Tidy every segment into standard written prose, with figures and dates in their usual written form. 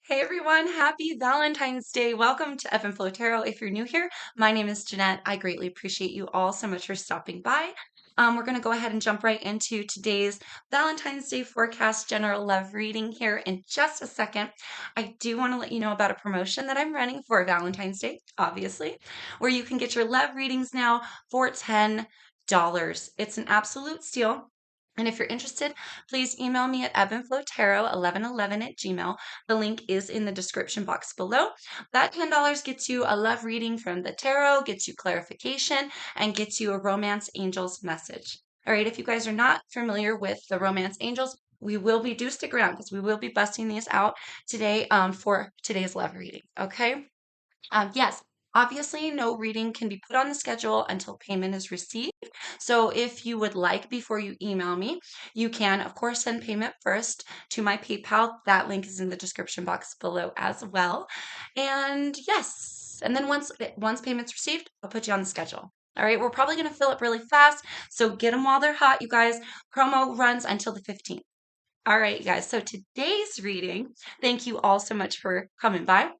Hey everyone, happy Valentine's Day. Welcome to Ebb and Flow Tarot. If you're new here, my name is Jeanette. I greatly appreciate you all so much for stopping by. We're going to go ahead and jump right into today's Valentine's Day forecast general love reading here in just a second. I do want to let you know about a promotion that I'm running for Valentine's Day, obviously, where you can get your love readings now for $10. It's an absolute steal. And if you're interested, please email me at ebbandflowtarot1111 at gmail. The link is in the description box below. That $10 gets you a love reading from the tarot, gets you clarification, and gets you a romance angels message. All right, if you guys are not familiar with the romance angels, do stick around because we will be busting these out today for today's love reading. Okay. Yes, obviously, no reading can be put on the schedule until payment is received. So, if you would like, before you email me, you can, of course, send payment first to my PayPal. That link is in the description box below as well. And yes, and then once payment's received, I'll put you on the schedule. All right, we're probably going to fill up really fast, so get them while they're hot, you guys. Promo runs until the 15th. All right, you guys. So today's reading, thank you all so much for coming by.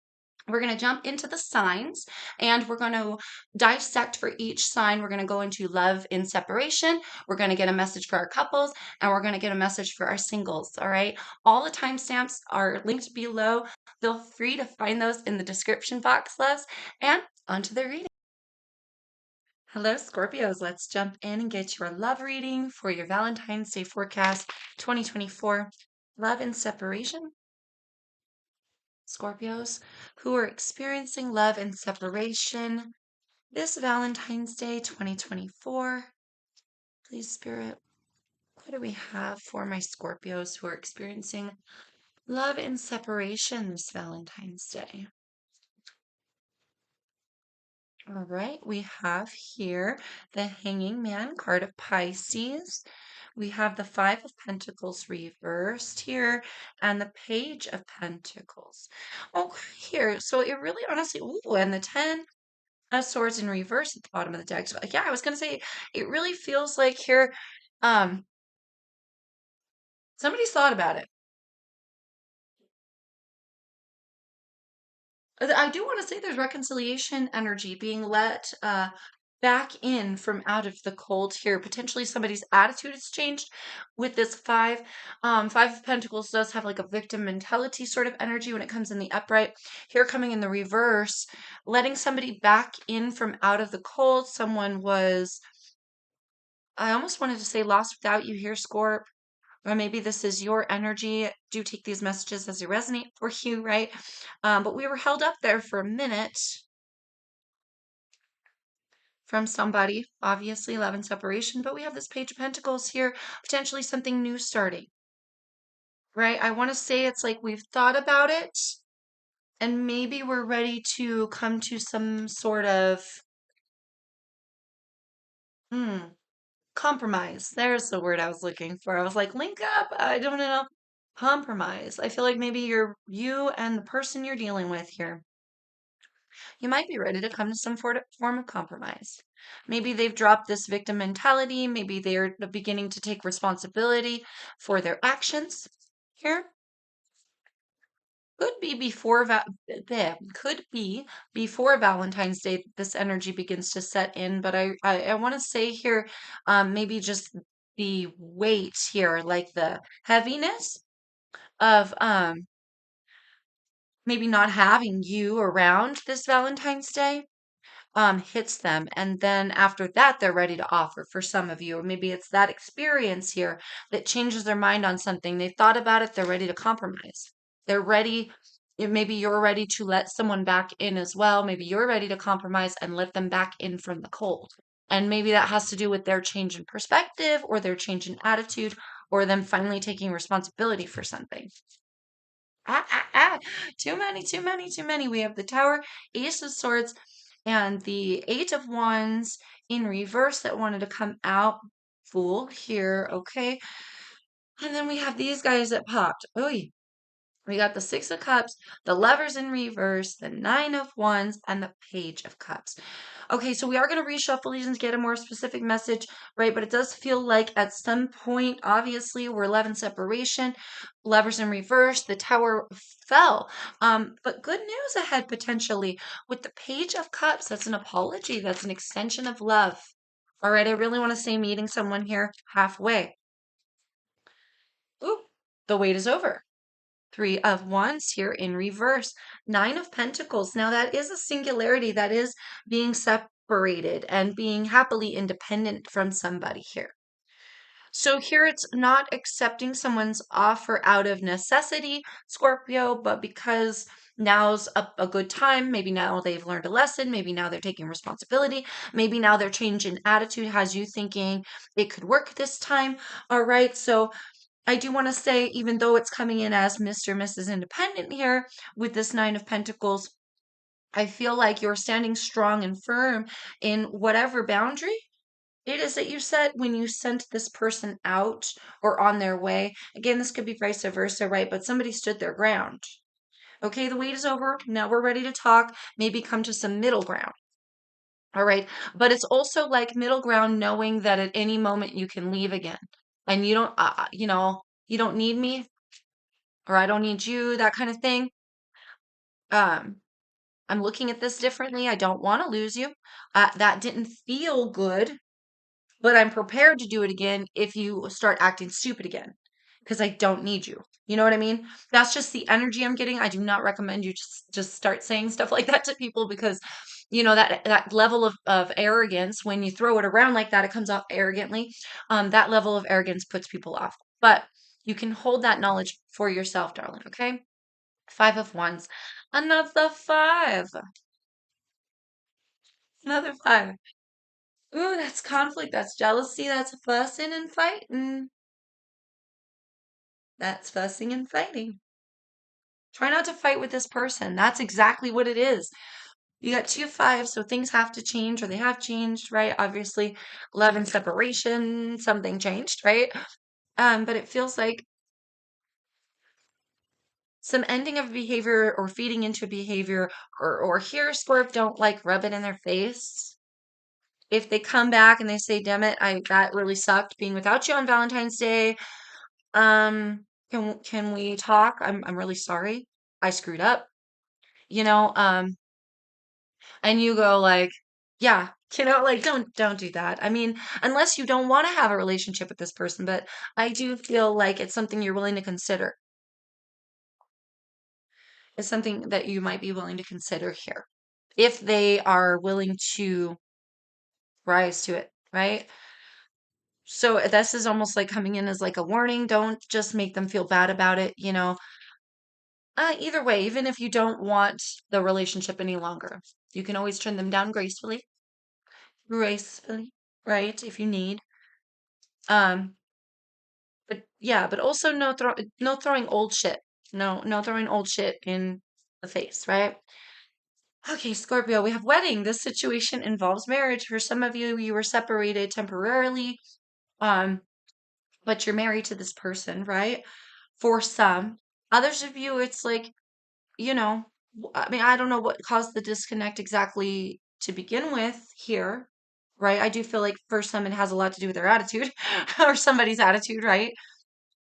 We're going to jump into the signs and we're going to dissect for each sign. We're going to go into love in separation. We're going to get a message for our couples and we're going to get a message for our singles. All right. All the timestamps are linked below. Feel free to find those in the description box, loves. And onto the reading. Hello, Scorpios. Let's jump in and get your love reading for your Valentine's Day forecast 2024. Love in separation. Scorpios who are experiencing love and separation this Valentine's Day 2024. Please, Spirit, what do we have for my Scorpios who are experiencing love and separation this Valentine's Day? All right, we have here the Hanging Man card of Pisces. We have the Five of Pentacles reversed here and the Page of Pentacles. Okay, here. So it really honestly, ooh, and the 10 of Swords in reverse at the bottom of the deck. So, yeah, I was gonna say it really feels like here, um, somebody's thought about it. I do want to say there's reconciliation energy being let back in from out of the cold here. Potentially somebody's attitude has changed with this five. Five of Pentacles does have like a victim mentality sort of energy when it comes in the upright. Here coming in the reverse, letting somebody back in from out of the cold. Someone was, I almost wanted to say lost without you here, Scorp. Or maybe this is your energy. Do take these messages as they resonate for you, right? But we were held up there for a minute from somebody, obviously, love and separation. But we have this Page of Pentacles here, potentially something new starting, right? I want to say it's like we've thought about it and maybe we're ready to come to some sort of compromise. There's the word I was looking for. I was like, link up. I don't know. Compromise. I feel like maybe you and the person you're dealing with here, you might be ready to come to some form of compromise. Maybe they've dropped this victim mentality. Maybe they're beginning to take responsibility for their actions here. Could be could be before Valentine's Day that this energy begins to set in. But I want to say here, maybe just the weight here, like the heaviness of maybe not having you around this Valentine's Day hits them, and then after that they're ready to offer for some of you, or maybe it's that experience here that changes their mind on something. They've thought about it, they're ready to compromise. They're ready. Maybe you're ready to let someone back in as well. Maybe you're ready to compromise and let them back in from the cold. And maybe that has to do with their change in perspective or their change in attitude or them finally taking responsibility for something. Ah, ah, ah. Too many, too many, too many. We have the Tower, Ace of Swords, and the Eight of Wands in reverse that wanted to come out. Fool here, okay? And then we have these guys that popped. Oy. We got the Six of Cups, the Lovers in reverse, the Nine of Wands, and the Page of Cups. Okay, so we are going to reshuffle these and get a more specific message, right? But it does feel like at some point, obviously, we're love and separation, Lovers in reverse, the Tower fell. But good news ahead potentially with the Page of Cups. That's an apology. That's an extension of love. All right, I really want to say meeting someone here halfway. Ooh, the wait is over. Three of Wands here in reverse. Nine of Pentacles. Now, that is a singularity. That is being separated and being happily independent from somebody here. So here it's not accepting someone's offer out of necessity, Scorpio, but because now's a good time. Maybe now they've learned a lesson. Maybe now they're taking responsibility. Maybe now their change in attitude has you thinking it could work this time. All right. So I do want to say, even though it's coming in as Mr. and Mrs. Independent here with this Nine of Pentacles, I feel like you're standing strong and firm in whatever boundary it is that you set when you sent this person out or on their way. Again, this could be vice versa, right? But somebody stood their ground. Okay, the wait is over. Now we're ready to talk, maybe come to some middle ground. All right. But it's also like middle ground, knowing that at any moment you can leave again. And you don't, you don't need me or I don't need you, that kind of thing. Um, I'm looking at this differently. I don't want to lose you. That didn't feel good, but I'm prepared to do it again if you start acting stupid again because I don't need you. You know what I mean? That's just the energy I'm getting. I do not recommend you just start saying stuff like that to people because that level of arrogance, when you throw it around like that, it comes off arrogantly. That level of arrogance puts people off. But you can hold that knowledge for yourself, darling, okay? Five of Wands. Another five. Another five. Ooh, that's conflict. That's jealousy. That's fussing and fighting. That's fussing and fighting. Try not to fight with this person. That's exactly what it is. You got two fives, so things have to change or they have changed, right? Obviously, love and separation, something changed, right? But it feels like some ending of behavior or feeding into behavior or here, Scorp, don't like rub it in their face. If they come back and they say, damn it, that really sucked being without you on Valentine's Day. Can we talk? I'm really sorry. I screwed up, you know, and you go like, yeah, like don't do that. I mean, unless you don't want to have a relationship with this person, but I do feel like it's something you're willing to consider. It's something that you might be willing to consider here if they are willing to rise to it, right? So this is almost like coming in as like a warning. Don't just make them feel bad about it. Either way, even if you don't want the relationship any longer, you can always turn them down gracefully, right? If you need. Um, but yeah, but also no throwing old shit. No throwing old shit in the face, right? Okay, Scorpio, we have wedding. This situation involves marriage. For some of you, you were separated temporarily, um, but you're married to this person, right? For some. Others of you, it's like you know, I mean, I don't know what caused the disconnect exactly to begin with here, right? I do feel like for some it has a lot to do with their attitude or somebody's attitude, right?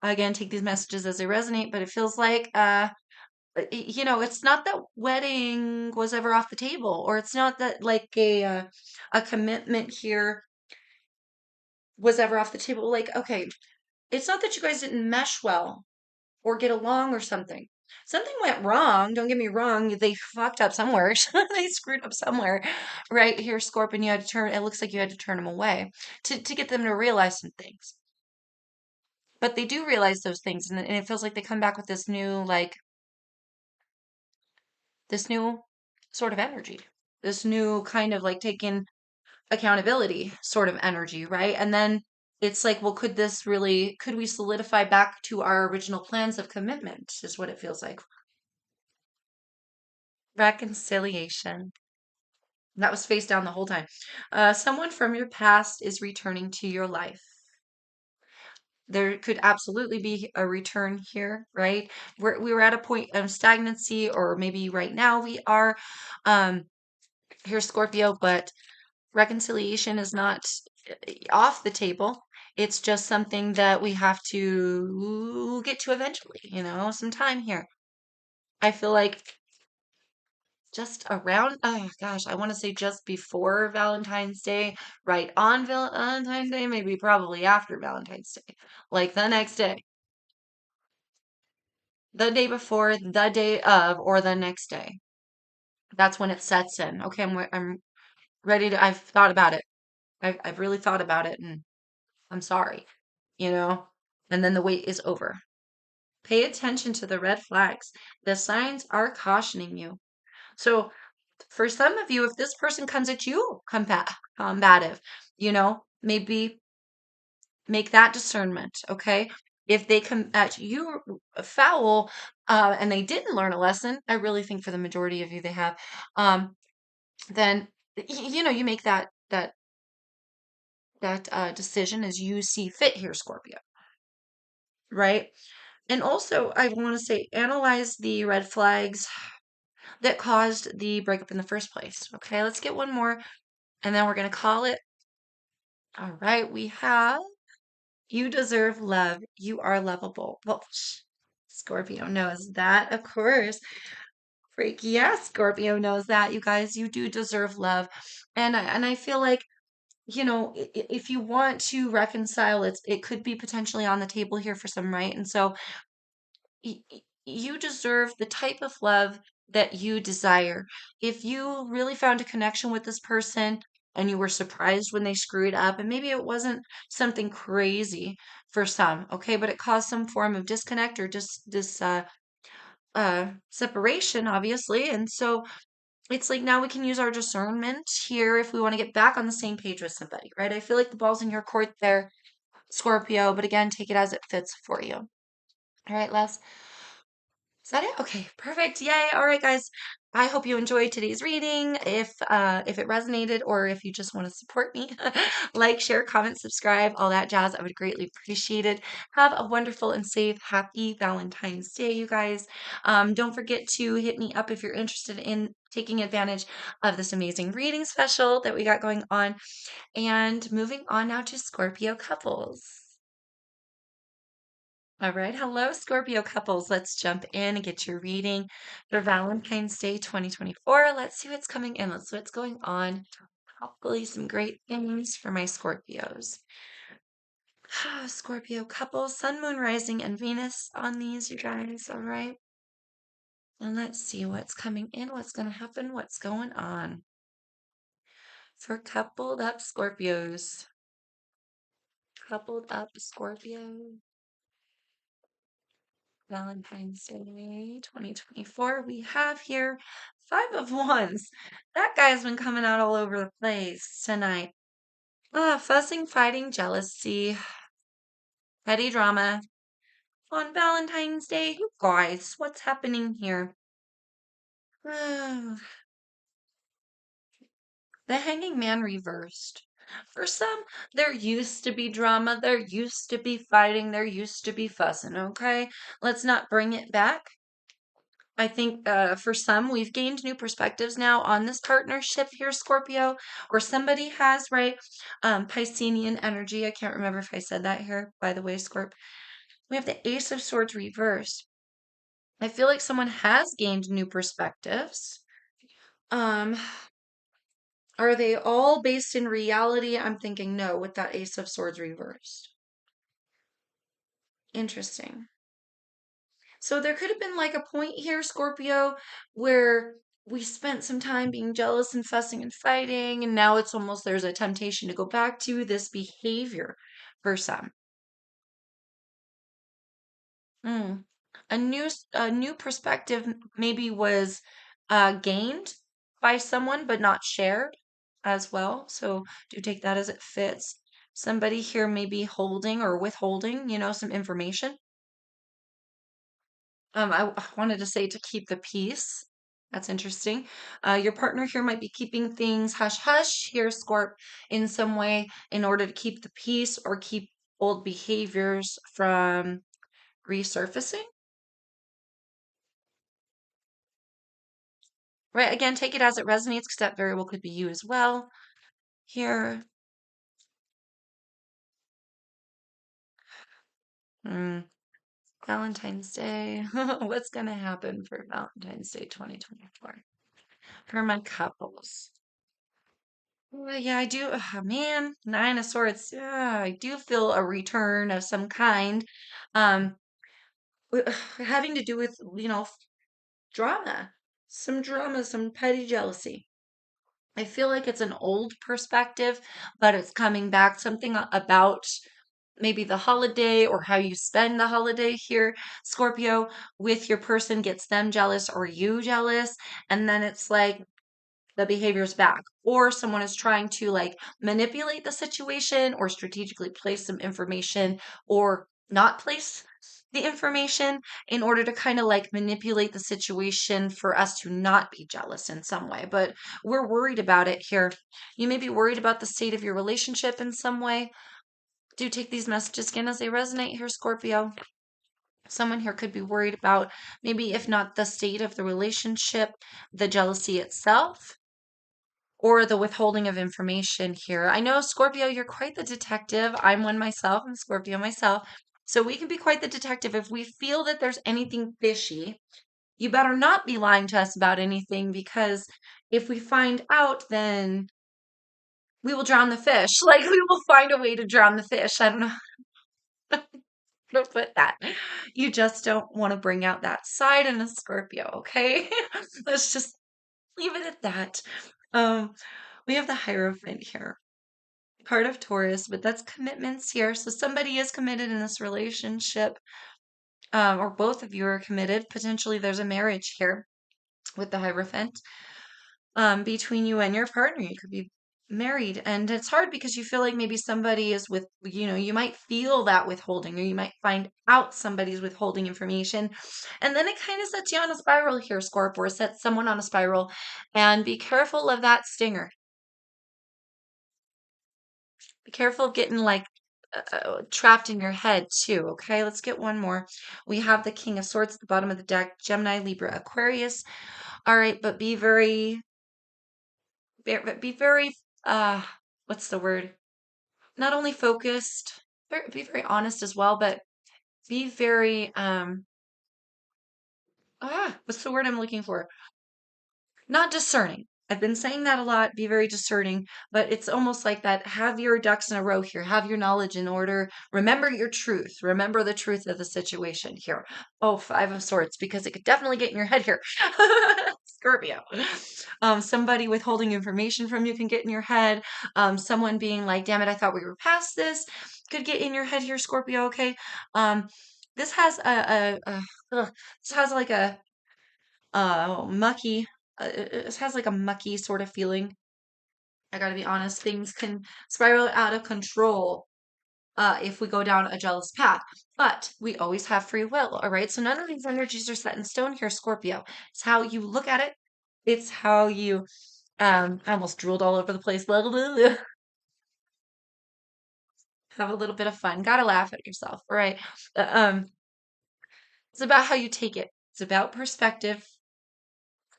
Again, take these messages as they resonate, but it feels like, it's not that wedding was ever off the table, or it's not that like a commitment here was ever off the table. Like, okay, it's not that you guys didn't mesh well or get along or something. Something went wrong. Don't get me wrong. They fucked up somewhere. They screwed up somewhere. Right here, Scorpion, you had to turn, it looks like you had to turn them away to get them to realize some things. But they do realize those things. And it feels like they come back with this new sort of energy, this new kind of like taking accountability sort of energy, right? And then it's like, well, could we solidify back to our original plans of commitment, is what it feels like. Reconciliation. That was face down the whole time. Someone from your past is returning to your life. There could absolutely be a return here, right? We were at a point of stagnancy, or maybe right now we are um, here, Scorpio, but reconciliation is not off the table. It's just something that we have to get to eventually, some time here. I feel like just around, oh gosh, I want to say just before Valentine's Day, right on Valentine's Day, maybe probably after Valentine's Day, like the next day, the day before, the day of, or the next day. That's when it sets in. Okay, I'm ready to, I've thought about it. I've really thought about it, and I'm sorry, you know? And then the wait is over. Pay attention to the red flags. The signs are cautioning you. So, for some of you, if this person comes at you combative, maybe make that discernment, okay? If they come at you foul, and they didn't learn a lesson, I really think for the majority of you they have, then you make that decision as you see fit here, Scorpio, right? And also, I want to say, analyze the red flags that caused the breakup in the first place. Okay, let's get one more, and then we're going to call it. All right, we have you deserve love. You are lovable. Well, Scorpio knows that, of course. Freak, yeah, Scorpio knows that. You guys, you do deserve love. And I feel like, if you want to reconcile, it could be potentially on the table here for some, right? And so you deserve the type of love that you desire. If you really found a connection with this person and you were surprised when they screwed up, and maybe it wasn't something crazy for some, okay, but it caused some form of disconnect or just this separation, obviously. And so it's like now we can use our discernment here if we want to get back on the same page with somebody, right? I feel like the ball's in your court there, Scorpio, but again, take it as it fits for you. All right, Les. Is that it? Okay, perfect. Yay. All right, guys. I hope you enjoyed today's reading. If it resonated, or if you just want to support me, like, share, comment, subscribe, all that jazz, I would greatly appreciate it. Have a wonderful and safe, happy Valentine's Day, you guys. Don't forget to hit me up if you're interested in taking advantage of this amazing reading special that we got going on. And moving on now to Scorpio couples. All right. Hello, Scorpio couples. Let's jump in and get your reading for Valentine's Day 2024. Let's see what's coming in. Let's see what's going on. Hopefully, some great things for my Scorpios. Scorpio couples, Sun, Moon, Rising, and Venus on these, you guys. All right. And let's see what's coming in, what's going to happen, what's going on for coupled up Scorpios. Coupled up Scorpio. Valentine's Day 2024. We have here Five of Wands. That guy's been coming out all over the place tonight. Fussing, fighting, jealousy, petty drama on Valentine's Day. You guys, what's happening here? The Hanging Man reversed. For some, there used to be drama, there used to be fighting, there used to be fussing, okay? Let's not bring it back. I think for some, we've gained new perspectives now on this partnership here, Scorpio, or somebody has, right? Piscean energy. I can't remember if I said that here, by the way, Scorp. We have the Ace of Swords reversed. I feel like someone has gained new perspectives. Um, are they all based in reality? I'm thinking no, with that Ace of Swords reversed. Interesting. So there could have been like a point here, Scorpio, where we spent some time being jealous and fussing and fighting, and now it's almost there's a temptation to go back to this behavior for some. Mm. A new perspective maybe was gained by someone, but not shared as well. So do take that as it fits. Somebody here may be holding or withholding, some information. I wanted to say to keep the peace. That's interesting. Your partner here might be keeping things hush hush here, Scorp, in some way in order to keep the peace or keep old behaviors from resurfacing, right? Again, take it as it resonates because that very well could be you as well. Here, mm, Valentine's Day. What's going to happen for Valentine's Day 2024 for my couples? Yeah, I do. Man, Nine of Swords. Yeah, I do feel a return of some kind. Um, having to do with, drama, some petty jealousy. I feel like it's an old perspective, but it's coming back. Something about maybe the holiday or how you spend the holiday here, Scorpio, with your person gets them jealous or you jealous. And then it's like the behavior's back, or someone is trying to like manipulate the situation or strategically place some information or not place the information in order to kind of like manipulate the situation for us to not be jealous in some way. But we're worried about it here. You may be worried about the state of your relationship in some way. Do take these messages again as they resonate here, Scorpio. Someone here could be worried about maybe, if not the state of the relationship, the jealousy itself or the withholding of information here. I know, Scorpio, you're quite the detective. I'm one myself. I'm Scorpio myself. So we can be quite the detective. If we feel that there's anything fishy, you better not be lying to us about anything, because if we find out, then we will drown the fish. Like, we will find a way to drown the fish. I don't know how to put that. You just don't want to bring out that side in a Scorpio, okay? Let's just leave it at that. Um, we have the Hierophant here, part of Taurus, but that's commitments here. So somebody is committed in this relationship, or both of you are committed. Potentially, there's a marriage here with the Hierophant, between you and your partner. You could be married, and it's hard because you feel like maybe somebody is with, you might feel that withholding, or you might find out somebody's withholding information, and then it kind of sets you on a spiral here, Scorp, or sets someone on a spiral, and be careful of that stinger. Be careful of getting like trapped in your head too. Okay, let's get one more. We have the King of Swords at the bottom of the deck, Gemini, Libra, Aquarius. All right, but be very, what's the word? Not only focused, be very honest as well, but be very, what's the word I'm looking for? Not discerning. I've been saying that a lot. Be very discerning, but it's almost like that. Have your ducks in a row here. Have your knowledge in order. Remember your truth. Remember the truth of the situation here. Oh, Five of Swords, because it could definitely get in your head here. Scorpio. Somebody withholding information from you can get in your head. Someone being like, damn it, I thought we were past this, could get in your head here, Scorpio. Okay. Um, this has this has like a mucky, it has like a mucky sort of feeling. I gotta be honest, things can spiral out of control if we go down a jealous path, but we always have free will. All right, so none of these energies are set in stone here, Scorpio. It's how you look at it. It's how you I almost drooled all over the place. Have a little bit of fun. Gotta laugh at yourself. All right. Uh, um it's about how you take it. It's about perspective,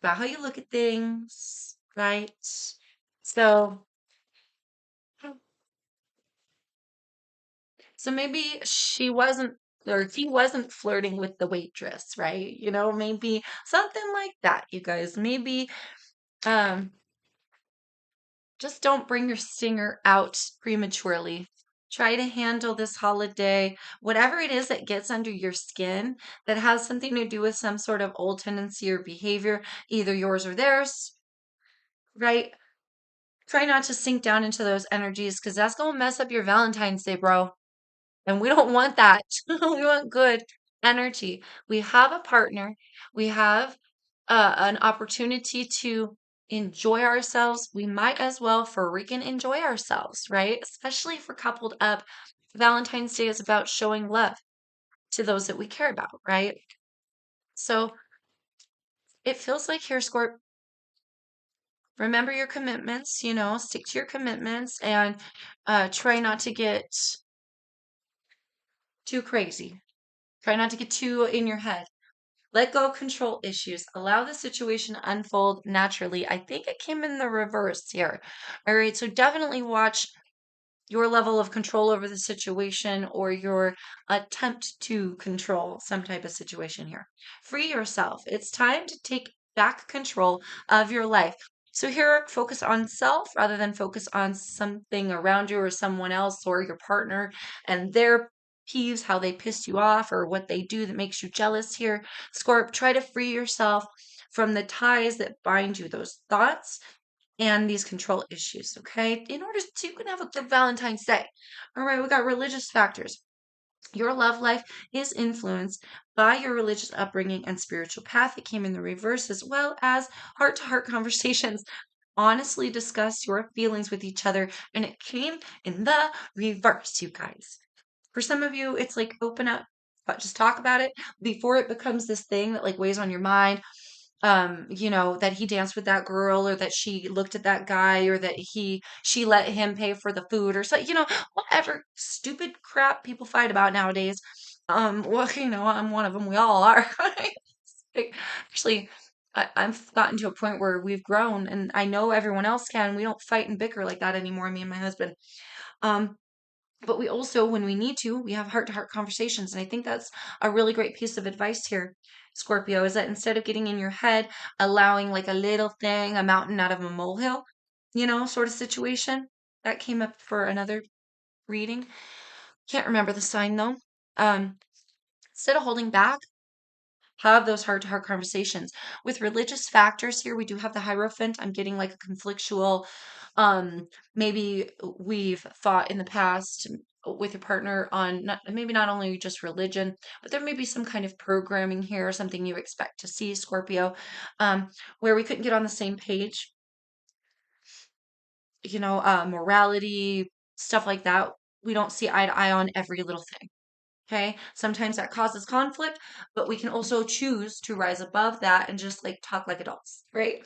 about how you look at things, right? So, so maybe she wasn't, or he wasn't flirting with the waitress, right? Maybe something like that, you guys. Maybe um just don't bring your stinger out prematurely. Try to handle this holiday, whatever it is that gets under your skin that has something to do with some sort of old tendency or behavior, either yours or theirs, right? Try not to sink down into those energies, because that's going to mess up your Valentine's Day, bro. And we don't want that. We want good energy. We have a partner. We have an opportunity to enjoy ourselves. We might as well freaking enjoy ourselves, right? Especially if we're coupled up. Valentine's Day is about showing love to those that we care about, right? So it feels like here, Scorp, remember your commitments, stick to your commitments, and try not to get too crazy. Try not to get too in your head. Let go of control issues. Allow the situation to unfold naturally. I think it came in the reverse here. All right. So definitely watch your level of control over the situation or your attempt to control some type of situation here. Free yourself. It's time to take back control of your life. So here, focus on self rather than focus on something around you or someone else or your partner and their peeves, how they pissed you off or what they do that makes you jealous here. Scorp, try to free yourself from the ties that bind you, those thoughts and these control issues, okay? In order to you can have a good Valentine's Day. All right, we got religious factors. Your love life is influenced by your religious upbringing and spiritual path. It came in the reverse, as well as heart to heart conversations. Honestly discuss your feelings with each other, and it came in the reverse, you guys. For some of you, it's like open up, but just talk about it before it becomes this thing that like weighs on your mind. That he danced with that girl or that she looked at that guy or that she let him pay for the food or so, whatever stupid crap people fight about nowadays. Well, I'm one of them. We all are. Actually, I've gotten to a point where we've grown and I know everyone else can. We don't fight and bicker like that anymore, me and my husband. Um, but we also, when we need to, we have heart to heart conversations. And I think that's a really great piece of advice here, Scorpio, is that instead of getting in your head, allowing like a little thing, a mountain out of a molehill, sort of situation. That came up for another reading. Can't remember the sign though. Um, Instead of holding back, have those heart to heart conversations. With religious factors here, we do have the Hierophant. I'm getting like a conflictual, maybe we've fought in the past with your partner on maybe not only just religion, but there may be some kind of programming here, something you expect to see, Scorpio, where we couldn't get on the same page, morality, stuff like that. We don't see eye to eye on every little thing. Okay. Sometimes that causes conflict, but we can also choose to rise above that and just like talk like adults, right?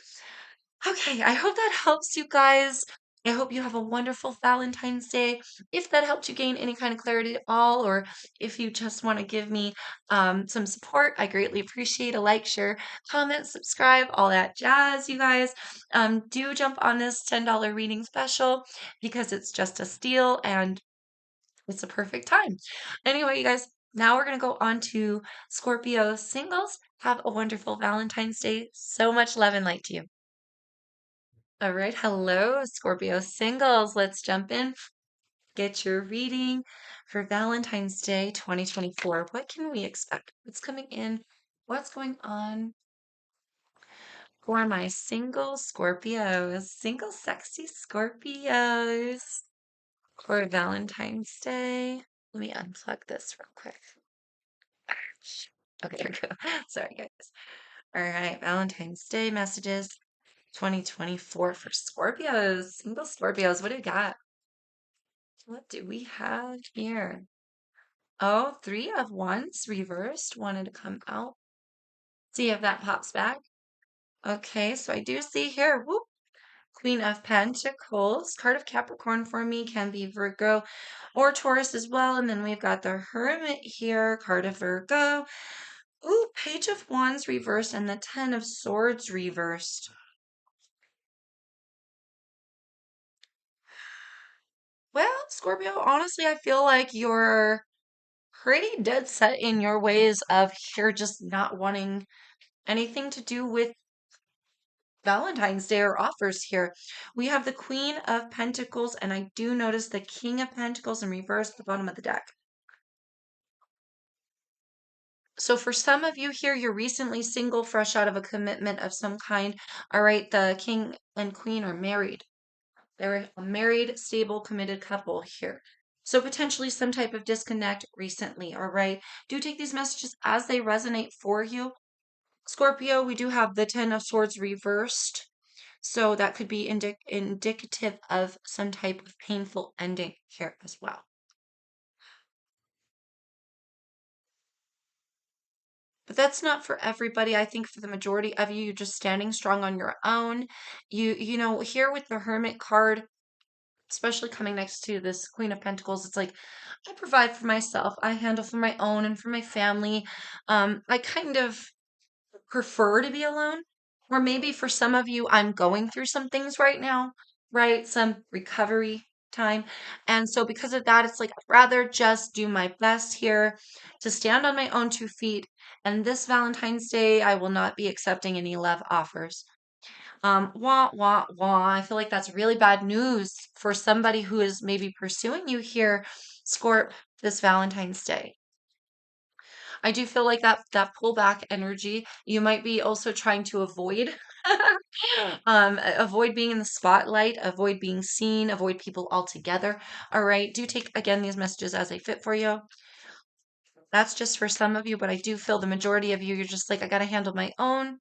Okay. I hope that helps you guys. I hope you have a wonderful Valentine's Day. If that helped you gain any kind of clarity at all, or if you just want to give me some support, I greatly appreciate a like, share, comment, subscribe, all that jazz, you guys. Do jump on this $10 reading special because it's just a steal and it's a perfect time. Anyway, you guys, now we're going to go on to Scorpio singles. Have a wonderful Valentine's Day. So much love and light to you. All right. Hello, Scorpio singles. Let's jump in. Get your reading for Valentine's Day 2024. What can we expect? What's coming in? What's going on for my single Scorpios? Single sexy Scorpios for Valentine's Day. Let me unplug this real quick. Okay, there we go. Sorry, guys. All right, Valentine's Day messages 2024 for Scorpios, single Scorpios. What do we got? What do we have here? Oh, three of wands reversed. Wanted to come out. See if that pops back. Okay, so I do see here. Whoop. Queen of Pentacles. Card of Capricorn for me can be Virgo or Taurus as well. And then we've got the Hermit here, card of Virgo. Ooh, Page of Wands reversed and the Ten of Swords reversed. Well, Scorpio, honestly, I feel like you're pretty dead set in your ways of you're just not wanting anything to do with Valentine's Day or offers here. We have the Queen of Pentacles, and I do notice the King of Pentacles in reverse at the bottom of the deck. So for some of you here, you're recently single, fresh out of a commitment of some kind. All right, the King and Queen are married. They're a married, stable, committed couple here. So potentially some type of disconnect recently, all right? Do take these messages as they resonate for you. Scorpio, we do have the Ten of Swords reversed. So that could be indicative of some type of painful ending here as well. But that's not for everybody. I think for the majority of you, you're just standing strong on your own. Here with the Hermit card, especially coming next to this Queen of Pentacles. It's like I provide for myself, I handle for my own and for my family. I kind of prefer to be alone. Or maybe for some of you, I'm going through some things right now, right? Some recovery time. And so because of that, it's like I'd rather just do my best here to stand on my own 2 feet. And this Valentine's Day, I will not be accepting any love offers. Wah, wah, wah. I feel like that's really bad news for somebody who is maybe pursuing you here, Scorp, this Valentine's Day. I do feel like that pullback energy, you might be also trying to avoid avoid being in the spotlight, avoid being seen, avoid people altogether. All right. Do take again these messages as they fit for you. That's just for some of you, but I do feel the majority of you, you're just like, I got to handle my own.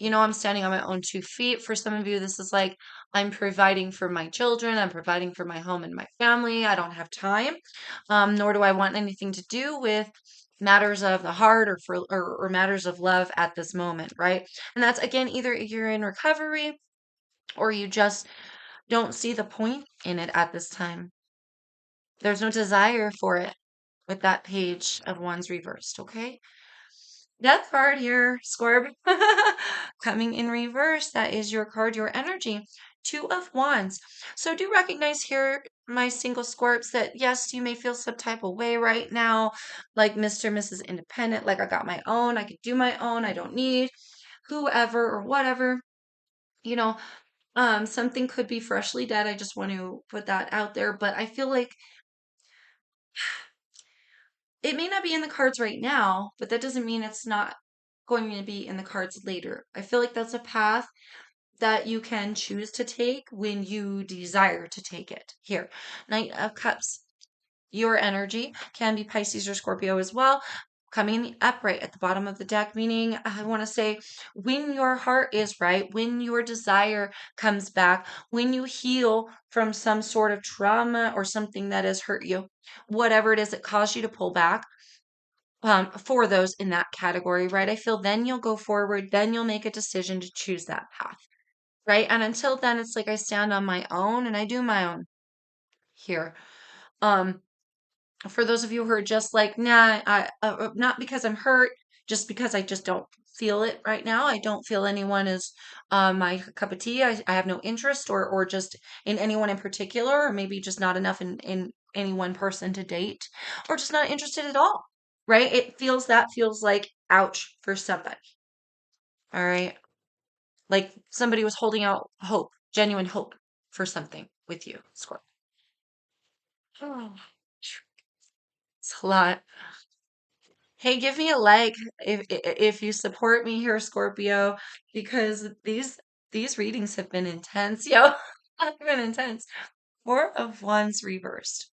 I'm standing on my own 2 feet. For some of you, this is like, I'm providing for my children, I'm providing for my home and my family. I don't have time, nor do I want anything to do with matters of the heart or matters of love at this moment, right? And that's again, either you're in recovery or you just don't see the point in it at this time. There's no desire for it with that page of wands reversed, okay? Death card here, Scorb. Coming in reverse, that is your card, your energy. Two of Wands. So do recognize here, my single Scorps, that yes, you may feel some type of way right now, like Mr. and Mrs. Independent, like I got my own, I could do my own, I don't need whoever or whatever. You know, something could be freshly dead. I just want to put that out there, but I feel like it may not be in the cards right now, but that doesn't mean it's not going to be in the cards later. I feel like that's a path that you can choose to take when you desire to take it. Here, Knight of Cups. Your energy can be Pisces or Scorpio as well. Coming in the upright at the bottom of the deck, meaning I want to say when your heart is right, when your desire comes back, when you heal from some sort of trauma or something that has hurt you, whatever it is that caused you to pull back, for those in that category, right? I feel then you'll go forward, then you'll make a decision to choose that path, right? And until then, it's like I stand on my own and I do my own here. Um, for those of you who are just like, nah, not because I'm hurt, just because I just don't feel it right now. I don't feel anyone is my cup of tea. I have no interest or just in anyone in particular, or maybe just not enough in any one person to date, or just not interested at all, right? That feels like ouch for somebody. All right. Like somebody was holding out hope, genuine hope for something with you, Scorpio. It's a lot. Hey, give me a like if you support me here, Scorpio, because these readings have been intense. Yo, have been intense. Four of Wands reversed.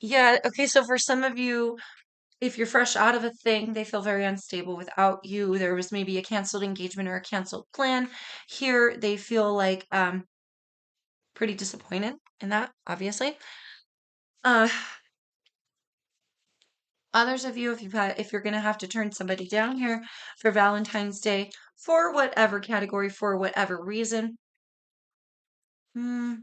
Yeah, okay, so for some of you, if you're fresh out of a thing, they feel very unstable without you. There was maybe a canceled engagement or a canceled plan. Here, they feel like pretty disappointed in that, obviously. Uh, Others of you, if you're gonna have to turn somebody down here for Valentine's Day, for whatever category, for whatever reason, hmm,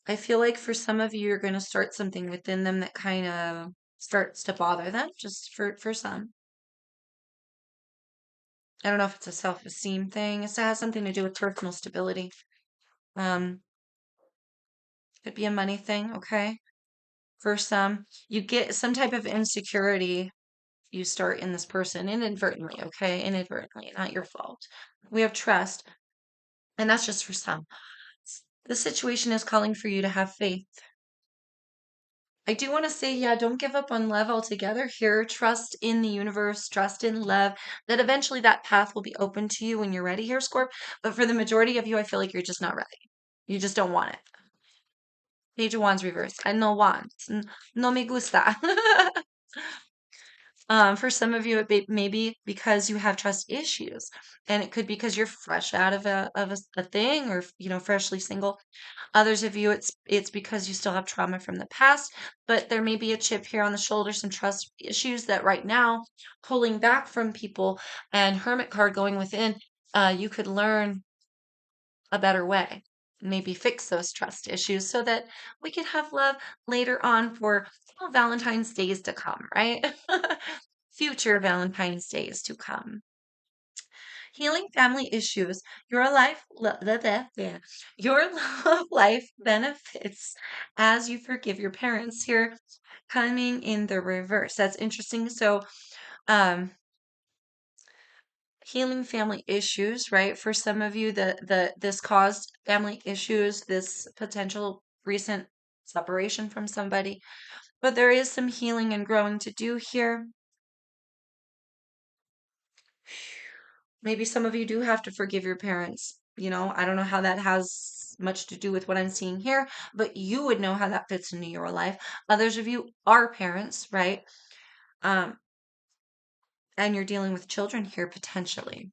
I feel like for some of you, you're gonna start something within them that kind of starts to bother them, just for some. I don't know if it's a self-esteem thing. It has something to do with personal stability. Um, could be a money thing, okay? For some, you get some type of insecurity you start in this person inadvertently, okay? Inadvertently, not your fault. We have trust, and that's just for some. The situation is calling for you to have faith. I do want to say, yeah, don't give up on love altogether here. Trust in the universe, trust in love, that eventually that path will be open to you when you're ready here, Scorp. But for the majority of you, I feel like you're just not ready. You just don't want it. Page of Wands reversed. I no want. No me gusta. For some of you, it may be because you have trust issues, and it could be because you're fresh out of a thing, or freshly single. Others of you, it's because you still have trauma from the past, but there may be a chip here on the shoulder, some trust issues that right now, pulling back from people, and Hermit card going within, you could learn a better way. Maybe fix those trust issues so that we can have love later on for Valentine's days to come, right? Future Valentine's days to come. Healing family issues. Your life, your love life benefits as you forgive your parents. Here, coming in the reverse. That's interesting. So, um, healing family issues, right? For some of you, the this caused family issues, this potential recent separation from somebody, but there is some healing and growing to do here. Maybe some of you do have to forgive your parents. I don't know how that has much to do with what I'm seeing here, but you would know how that fits into your life. Others of you are parents, right? Um, and you're dealing with children here potentially.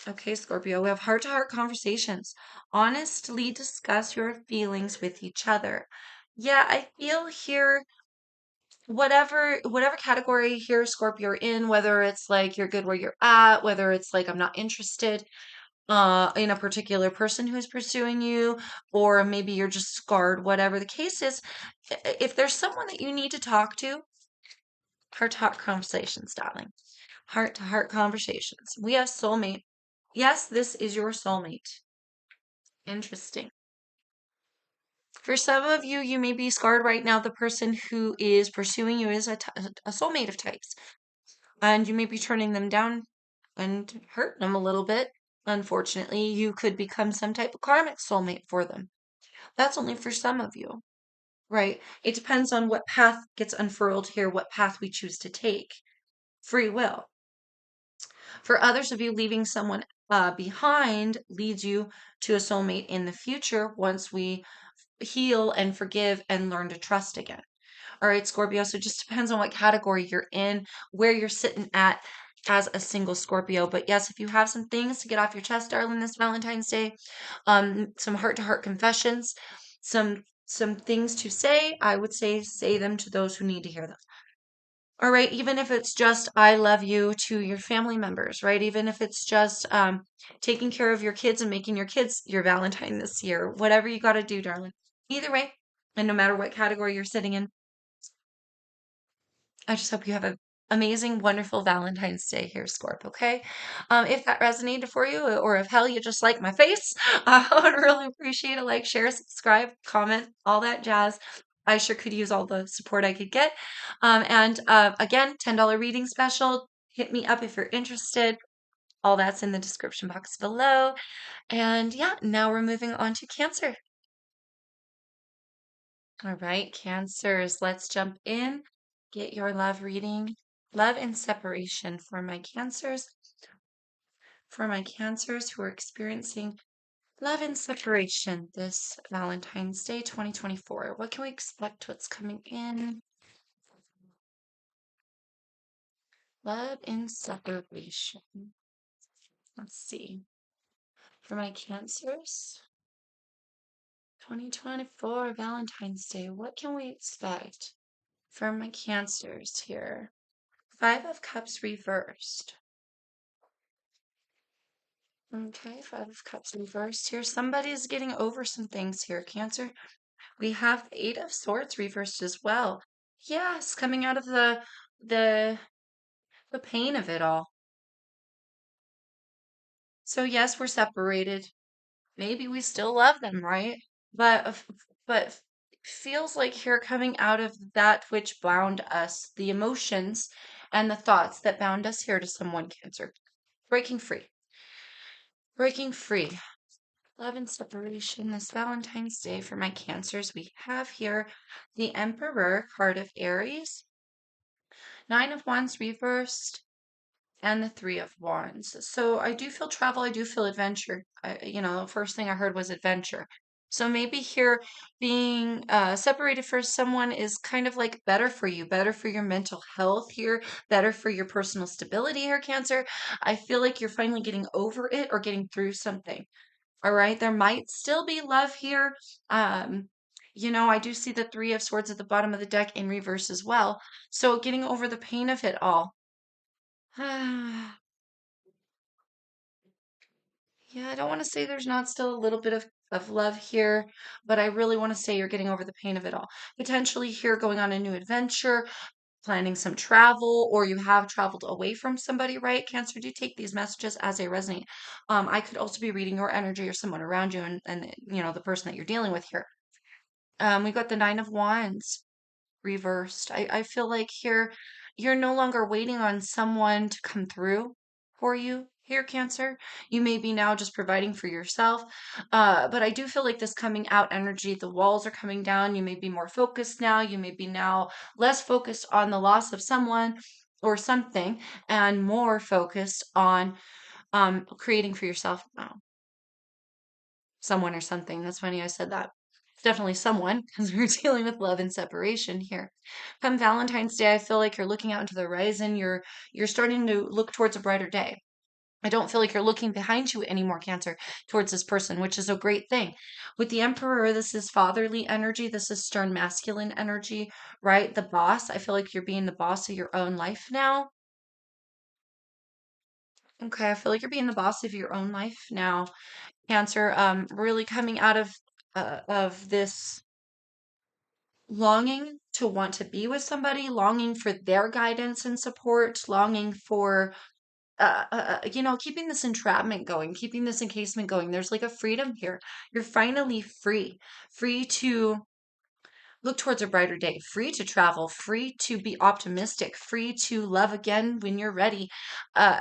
Okay, Scorpio, we have heart to heart conversations. Honestly discuss your feelings with each other. Yeah, I feel here whatever category here Scorpio you're in, whether it's like you're good where you're at, whether it's like I'm not interested in a particular person who's pursuing you, or maybe you're just scarred, whatever the case is, if there's someone that you need to talk to, heart to heart conversations, darling. Heart to heart conversations. We have soulmate. Yes, this is your soulmate. Interesting. For some of you, you may be scarred right now. The person who is pursuing you is a soulmate of types, and you may be turning them down and hurting them a little bit. Unfortunately, you could become some type of karmic soulmate for them. That's only for some of you, right? It depends on what path gets unfurled here, what path we choose to take. Free will. For others of you, leaving someone behind leads you to a soulmate in the future once we heal and forgive and learn to trust again. All right, Scorpio. So it just depends on what category you're in, where you're sitting at as a single Scorpio. But yes, if you have some things to get off your chest, darling, this Valentine's Day, some heart-to-heart confessions, some things to say, I would say them to those who need to hear them. All right, even if it's just I love you to your family members, right? Even if it's just taking care of your kids and making your kids your Valentine this year, whatever you got to do, darling. Either way, and no matter what category you're sitting in, I just hope you have an amazing, wonderful Valentine's Day here, Scorp, okay? If that resonated for you, or if hell you just like my face, I would really appreciate a like, share, subscribe, comment, all that jazz. I sure could use all the support I could get. And again, $10 reading special. Hit me up if you're interested. All that's in the description box below. And yeah, now we're moving on to Cancer. All right, Cancers, let's jump in. Get your love reading. Love and separation for my Cancers. For my Cancers who are experiencing love and separation this Valentine's Day 2024. What can we expect? What's coming in? Love and separation. Let's see. For my Cancers, 2024 Valentine's Day. What can we expect for my Cancers here? Five of Cups reversed. Okay, Five of Cups reversed here. Somebody's getting over some things here, Cancer. We have the Eight of Swords reversed as well. Yes, coming out of the the pain of it all. So yes, we're separated. Maybe we still love them, right? But feels like here coming out of that which bound us, the emotions and the thoughts that bound us here to someone, Cancer. Breaking free. Breaking free. Love and separation this Valentine's Day for my Cancers. We have here the Emperor, card of Aries, Nine of Wands reversed, and the Three of Wands. So I do feel travel. I do feel adventure. First thing I heard was adventure. So maybe here being separated for someone is kind of like better for you, better for your mental health here, better for your personal stability here, Cancer. I feel like you're finally getting over it or getting through something. All right, there might still be love here. I do see the Three of Swords at the bottom of the deck in reverse as well. So getting over the pain of it all. Yeah, I don't want to say there's not still a little bit of love here, but I really want to say you're getting over the pain of it all. Potentially here going on a new adventure, planning some travel, or you have traveled away from somebody, right? Cancer, do take these messages as they resonate. I could also be reading your energy or someone around you and the person that you're dealing with here. We got the Nine of Wands reversed. I feel like here you're no longer waiting on someone to come through for you here, Cancer. You may be now just providing for yourself. But I do feel like this coming out energy, the walls are coming down. You may be more focused now. You may be now less focused on the loss of someone or something and more focused on creating for yourself now someone or something. That's funny I said that. It's definitely someone because we're dealing with love and separation here. Come Valentine's Day, I feel like you're looking out into the horizon. You're starting to look towards a brighter day. I don't feel like you're looking behind you anymore, Cancer, towards this person, which is a great thing. With the Emperor, this is fatherly energy. This is stern masculine energy, right? The boss. I feel like you're being the boss of your own life now. Okay, I feel like you're being the boss of your own life now. Cancer, really coming out of this longing to want to be with somebody, longing for their guidance and support, longing for keeping this entrapment going, keeping this encasement going. There's like a freedom here. You're finally free, free to look towards a brighter day, free to travel, free to be optimistic, free to love again when you're ready.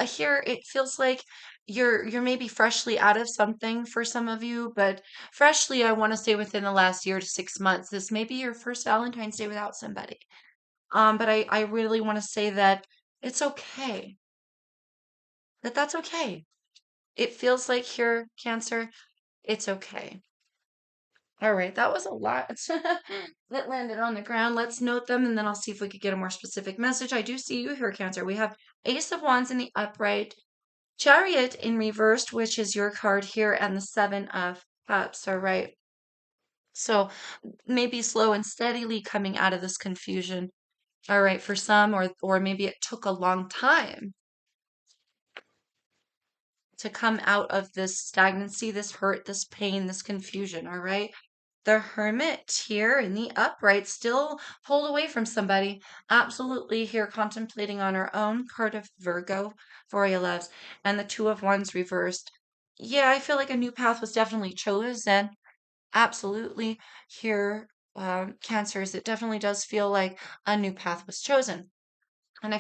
Here it feels like you're maybe freshly out of something for some of you, but freshly, I want to say within the last year to 6 months. This may be your first Valentine's Day without somebody. But I really want to say that it's okay. That's okay. It feels like here, Cancer, it's okay. All right, that was a lot that landed on the ground. Let's note them and then I'll see if we could get a more specific message. I do see you here, Cancer. We have Ace of Wands in the upright, Chariot in reversed, which is your card here, and the Seven of Cups. All right. So maybe slow and steadily coming out of this confusion. All right, for some, or maybe it took a long time to come out of this stagnancy, this hurt, this pain, this confusion. All right. The Hermit here in the upright, still pulled away from somebody. Absolutely here contemplating on her own. Card of Virgo for your loves. And the Two of Wands reversed. Yeah, I feel like a new path was definitely chosen. Absolutely here, Cancers. It definitely does feel like a new path was chosen. And uh,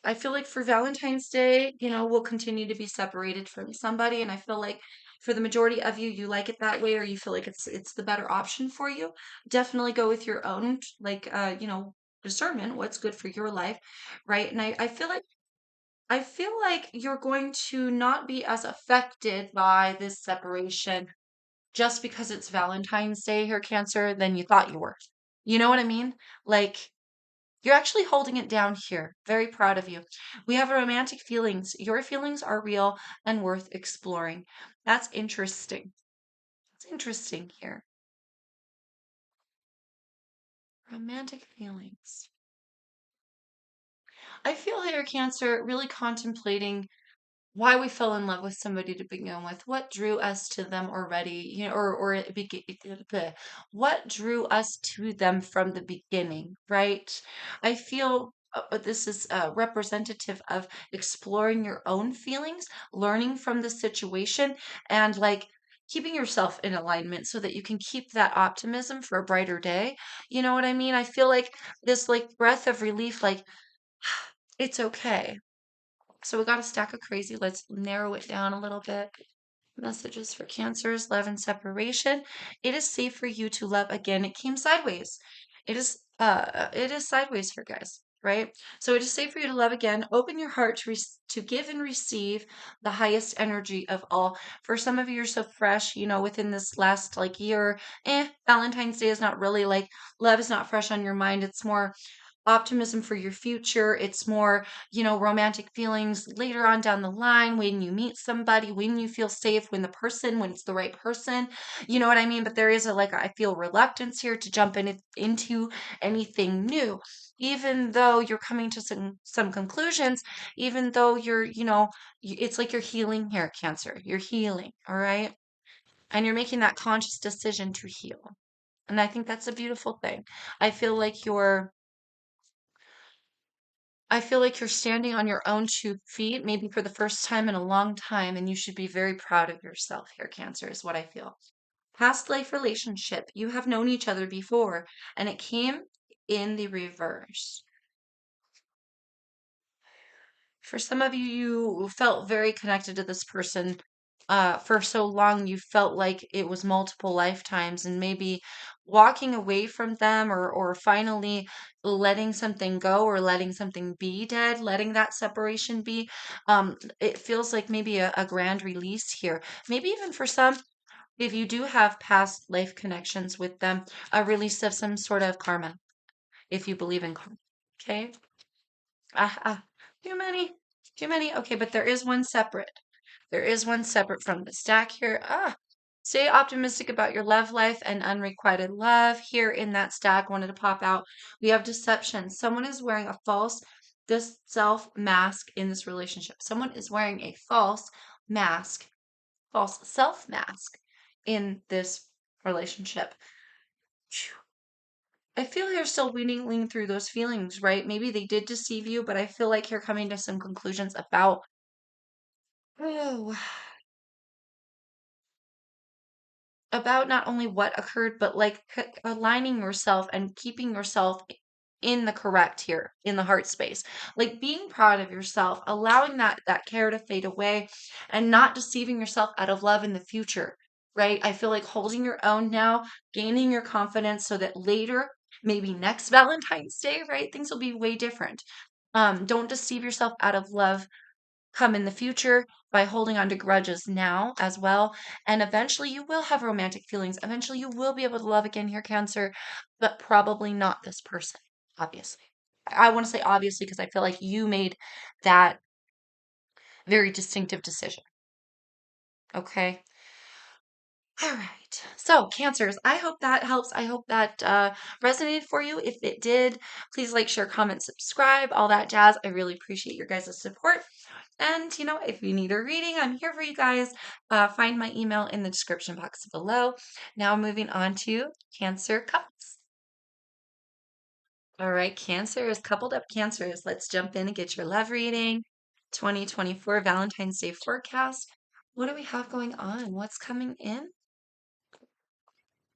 I feel like for Valentine's Day, we'll continue to be separated from somebody, and I feel like for the majority of you, you like it that way, or you feel like it's the better option for you. Definitely go with your own, like discernment, what's good for your life, right? And I feel like you're going to not be as affected by this separation just because it's Valentine's Day here, Cancer, than you thought you were. You know what I mean? Like you're actually holding it down here. Very proud of you. We have romantic feelings. Your feelings are real and worth exploring. That's interesting. It's interesting here. Romantic feelings. I feel here, Cancer, really contemplating why we fell in love with somebody to begin with, what drew us to them already, or what drew us to them from the beginning, right? I feel this is representative of exploring your own feelings, learning from the situation, and like keeping yourself in alignment so that you can keep that optimism for a brighter day. You know what I mean? I feel like this like breath of relief, like it's okay. So we got a stack of crazy. Let's narrow it down a little bit. Messages for cancers, love and separation. It is safe for you to love again. It came sideways. It is sideways for guys, right? So it is safe for you to love again. Open your heart to give and receive the highest energy of all. For some of you, you're so fresh, within this last like year. Valentine's Day is not really like love is not fresh on your mind. It's more optimism for your future. It's more, romantic feelings later on down the line when you meet somebody, when you feel safe, when it's the right person. You know what I mean? But there is I feel reluctance here to jump into anything new. Even though you're coming to some conclusions, even though it's like you're healing here, Cancer. You're healing, all right? And you're making that conscious decision to heal. And I think that's a beautiful thing. I feel like you're I feel like you're standing on your own 2 feet, maybe for the first time in a long time, and you should be very proud of yourself here, Cancer, is what I feel. Past life relationship, you have known each other before, and it came in the reverse. For some of you, you felt very connected to this person for so long, you felt like it was multiple lifetimes, and maybe walking away from them or finally letting something go or letting something be dead, letting that separation be. It feels like maybe a grand release here. Maybe even for some, if you do have past life connections with them, a release of some sort of karma, if you believe in karma. Okay. Ah, ah, too many, too many. Okay, but there is one separate. There is one separate from the stack here. Stay optimistic about your love life and unrequited love. Here in that stack, wanted to pop out. We have deception. Someone is wearing a false this self mask in this relationship. Someone is wearing a mask, false self mask in this relationship. I feel you're still weeding through those feelings, right? Maybe they did deceive you, but I feel like you're coming to some conclusions oh, about not only what occurred, but like aligning yourself and keeping yourself in the correct here in the heart space, like being proud of yourself, allowing that care to fade away, and not deceiving yourself out of love in the future. Right? I feel like holding your own now, gaining your confidence, so that later, maybe next Valentine's Day, right, things will be way different. Don't deceive yourself out of love come in the future by holding on to grudges now as well. And eventually you will have romantic feelings. Eventually you will be able to love again here, Cancer, but probably not this person, obviously. I want to say obviously because I feel like you made that very distinctive decision. Okay. All right. So, Cancers, I hope that helps. I hope that resonated for you. If it did, please like, share, comment, subscribe, all that jazz. I really appreciate your guys' support. And, if you need a reading, I'm here for you guys. Find my email in the description box below. Now, moving on to Cancer Cups. All right, Cancers, coupled up Cancers. Let's jump in and get your love reading. 2024 Valentine's Day forecast. What do we have going on? What's coming in?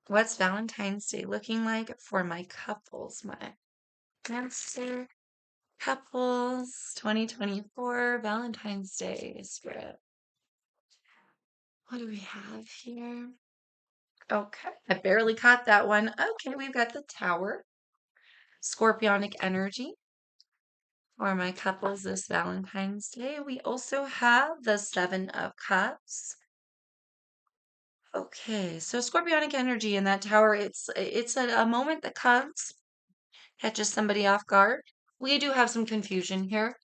What's Valentine's Day looking like for my couples? My Cancer couples 2024 Valentine's Day spirit. What do we have here? Okay, I barely caught that one. Okay, we've got the Tower, Scorpionic energy for my couples this Valentine's Day. We also have the Seven of Cups. Okay, so Scorpionic energy in that Tower, it's a moment that comes, catches somebody off guard. We do have some confusion here.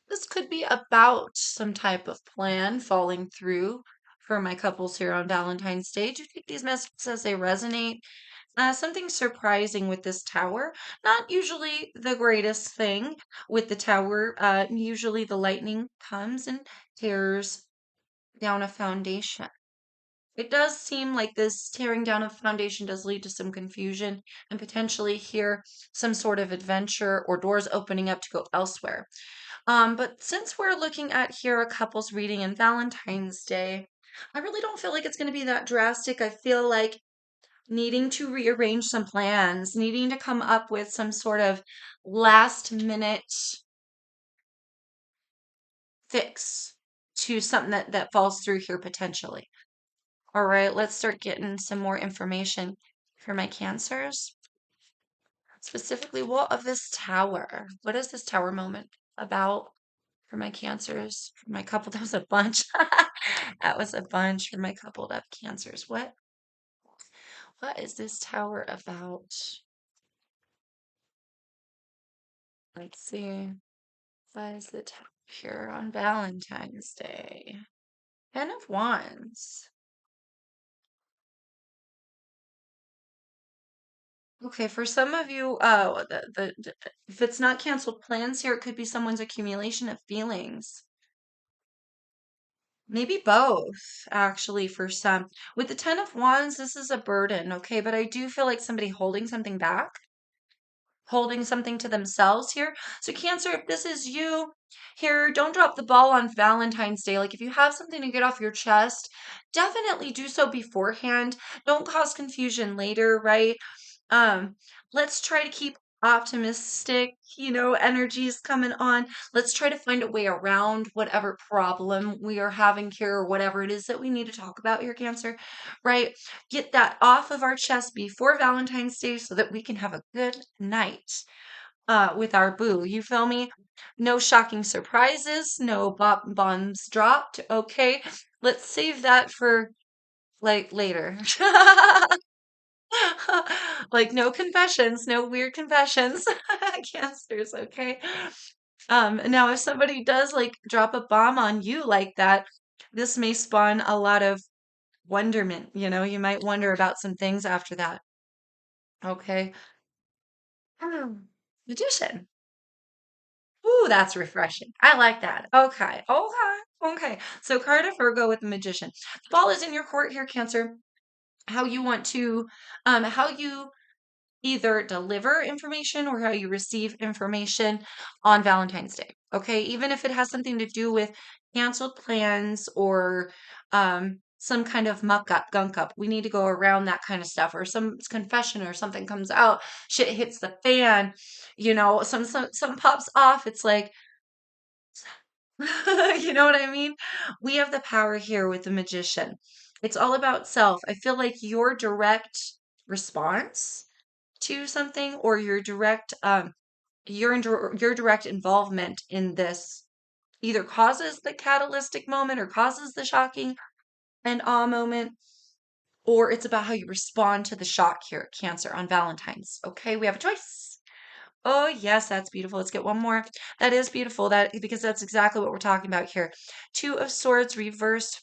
This could be about some type of plan falling through for my couples here on Valentine's Day. Do take these messages as they resonate. Something surprising with this tower. Not usually the greatest thing with the tower. Usually the lightning comes and tears down a foundation. It does seem like this tearing down of foundation does lead to some confusion and potentially here some sort of adventure or doors opening up to go elsewhere. But since we're looking at here a couple's reading in Valentine's Day, I really don't feel like it's going to be that drastic. I feel like needing to rearrange some plans, needing to come up with some sort of last minute fix to something that falls through here potentially. All right, let's start getting some more information for my Cancers. Specifically, what of this tower? What is this tower moment about for my Cancers? For my couple, that was a bunch. That was a bunch for my coupled up Cancers. What is this tower about? Let's see. What is the top here on Valentine's Day? Ten of Wands. Okay, for some of you, if it's not canceled plans here, it could be someone's accumulation of feelings. Maybe both, actually, for some. With the Ten of Wands, this is a burden, okay? But I do feel like somebody holding something back, holding something to themselves here. So, Cancer, if this is you here, don't drop the ball on Valentine's Day. Like, if you have something to get off your chest, definitely do so beforehand. Don't cause confusion later, right? Um, let's try to keep optimistic, energies coming on. Let's try to find a way around whatever problem we are having here or whatever it is that we need to talk about here, Cancer, right? Get that off of our chest before Valentine's Day so that we can have a good night with our boo. You feel me? No shocking surprises, no bombs dropped. Okay, let's save that for like later. Like no confessions, no weird confessions. Cancers, okay? Now if somebody does like drop a bomb on you like that, this may spawn a lot of wonderment, you might wonder about some things after that. Okay. Magician. Ooh, that's refreshing. I like that. Okay. Okay. Okay. So card of Virgo with the Magician. The ball is in your court here, Cancer. How you want to, how you either deliver information or how you receive information on Valentine's Day. Okay. Even if it has something to do with canceled plans or some kind of muck up, gunk up, we need to go around that kind of stuff, or some confession or something comes out, shit hits the fan, some pops off. It's like, you know what I mean? We have the power here with the magician. It's all about self. I feel like your direct response to something or your direct involvement in this either causes the catalytic moment or causes the shocking and awe moment, or it's about how you respond to the shock here at Cancer on Valentine's. Okay, we have a choice. Oh, yes, that's beautiful. Let's get one more. That is beautiful. That because that's exactly what we're talking about here. Two of Swords reversed.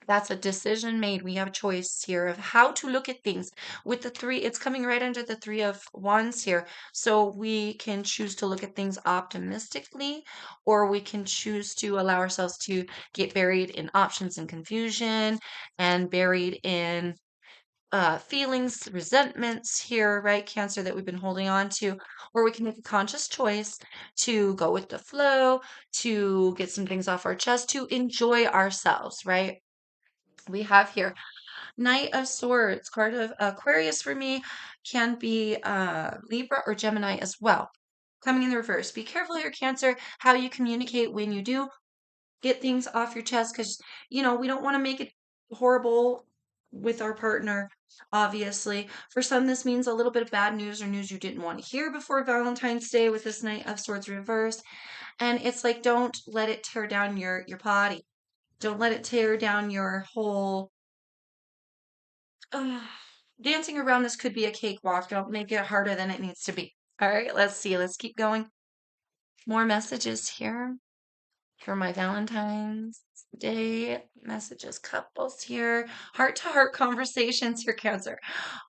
That's a decision made. We have a choice here of how to look at things. With the three, it's coming right under the Three of Wands here. So we can choose to look at things optimistically, or we can choose to allow ourselves to get buried in options and confusion and buried in feelings, resentments here, right, Cancer, that we've been holding on to, or we can make a conscious choice to go with the flow, to get some things off our chest, to enjoy ourselves, right? We have here Knight of Swords, card of Aquarius for me, can be Libra or Gemini as well. Coming in the reverse. Be careful here, Cancer, how you communicate when you do get things off your chest because we don't want to make it horrible with our partner, obviously. For some, this means a little bit of bad news or news you didn't want to hear before Valentine's Day with this Knight of Swords reverse. And it's like, don't let it tear down your body. Don't let it tear down your whole uh, dancing around this could be a cakewalk. Don't make it harder than it needs to be. All right, let's see. Let's keep going. More messages here for my Valentine's Day messages, couples here, heart to heart conversations here, Cancer.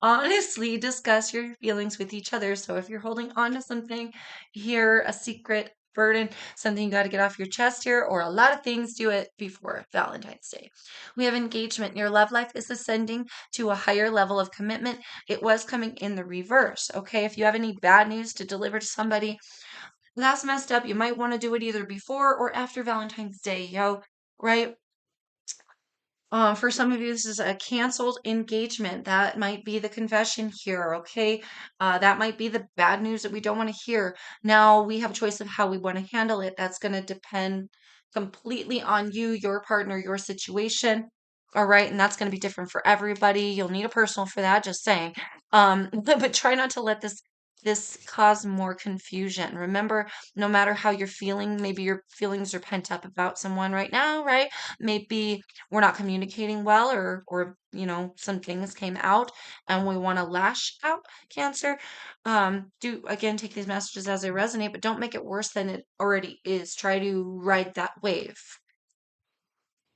Honestly, discuss your feelings with each other. So if you're holding on to something here, a secret burden, something you got to get off your chest here, or a lot of things, do it before Valentine's Day. We have engagement. Your love life is ascending to a higher level of commitment. It was coming in the reverse. Okay. If you have any bad news to deliver to somebody, that's messed up. You might want to do it either before or after Valentine's Day, right? For some of you, this is a canceled engagement. That might be the confession here, okay? That might be the bad news that we don't want to hear. Now we have a choice of how we want to handle it. That's going to depend completely on you, your partner, your situation. All right, and that's going to be different for everybody. You'll need a personal for that, just saying. But try not to let this this cause more confusion. Remember, no matter how you're feeling, maybe your feelings are pent up about someone right now, right? Maybe we're not communicating well or some things came out and we want to lash out, Cancer. Do again take these messages as they resonate, but don't make it worse than it already is. Try to ride that wave.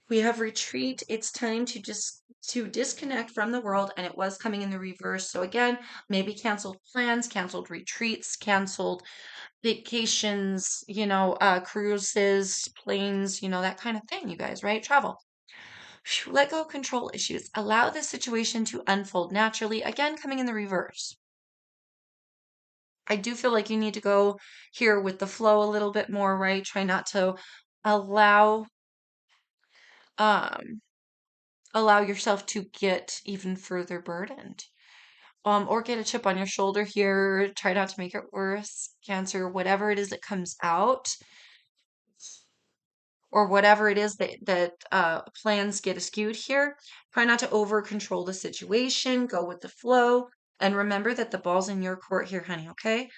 We have retreat. It's time to disconnect from the world, and it was coming in the reverse. So again, maybe canceled plans, canceled retreats, canceled vacations, cruises, planes, that kind of thing, you guys, right? Travel. Phew. Let go of control issues. Allow the situation to unfold naturally. Again, coming in the reverse. I do feel like you need to go here with the flow a little bit more, right? Try not to allow um allow yourself to get even further burdened. Or get a chip on your shoulder here. Try not to make it worse. Cancer, whatever it is that comes out, or whatever it is that plans get askewed here. Try not to over control the situation. Go with the flow, and remember that the ball's in your court here, honey. Okay?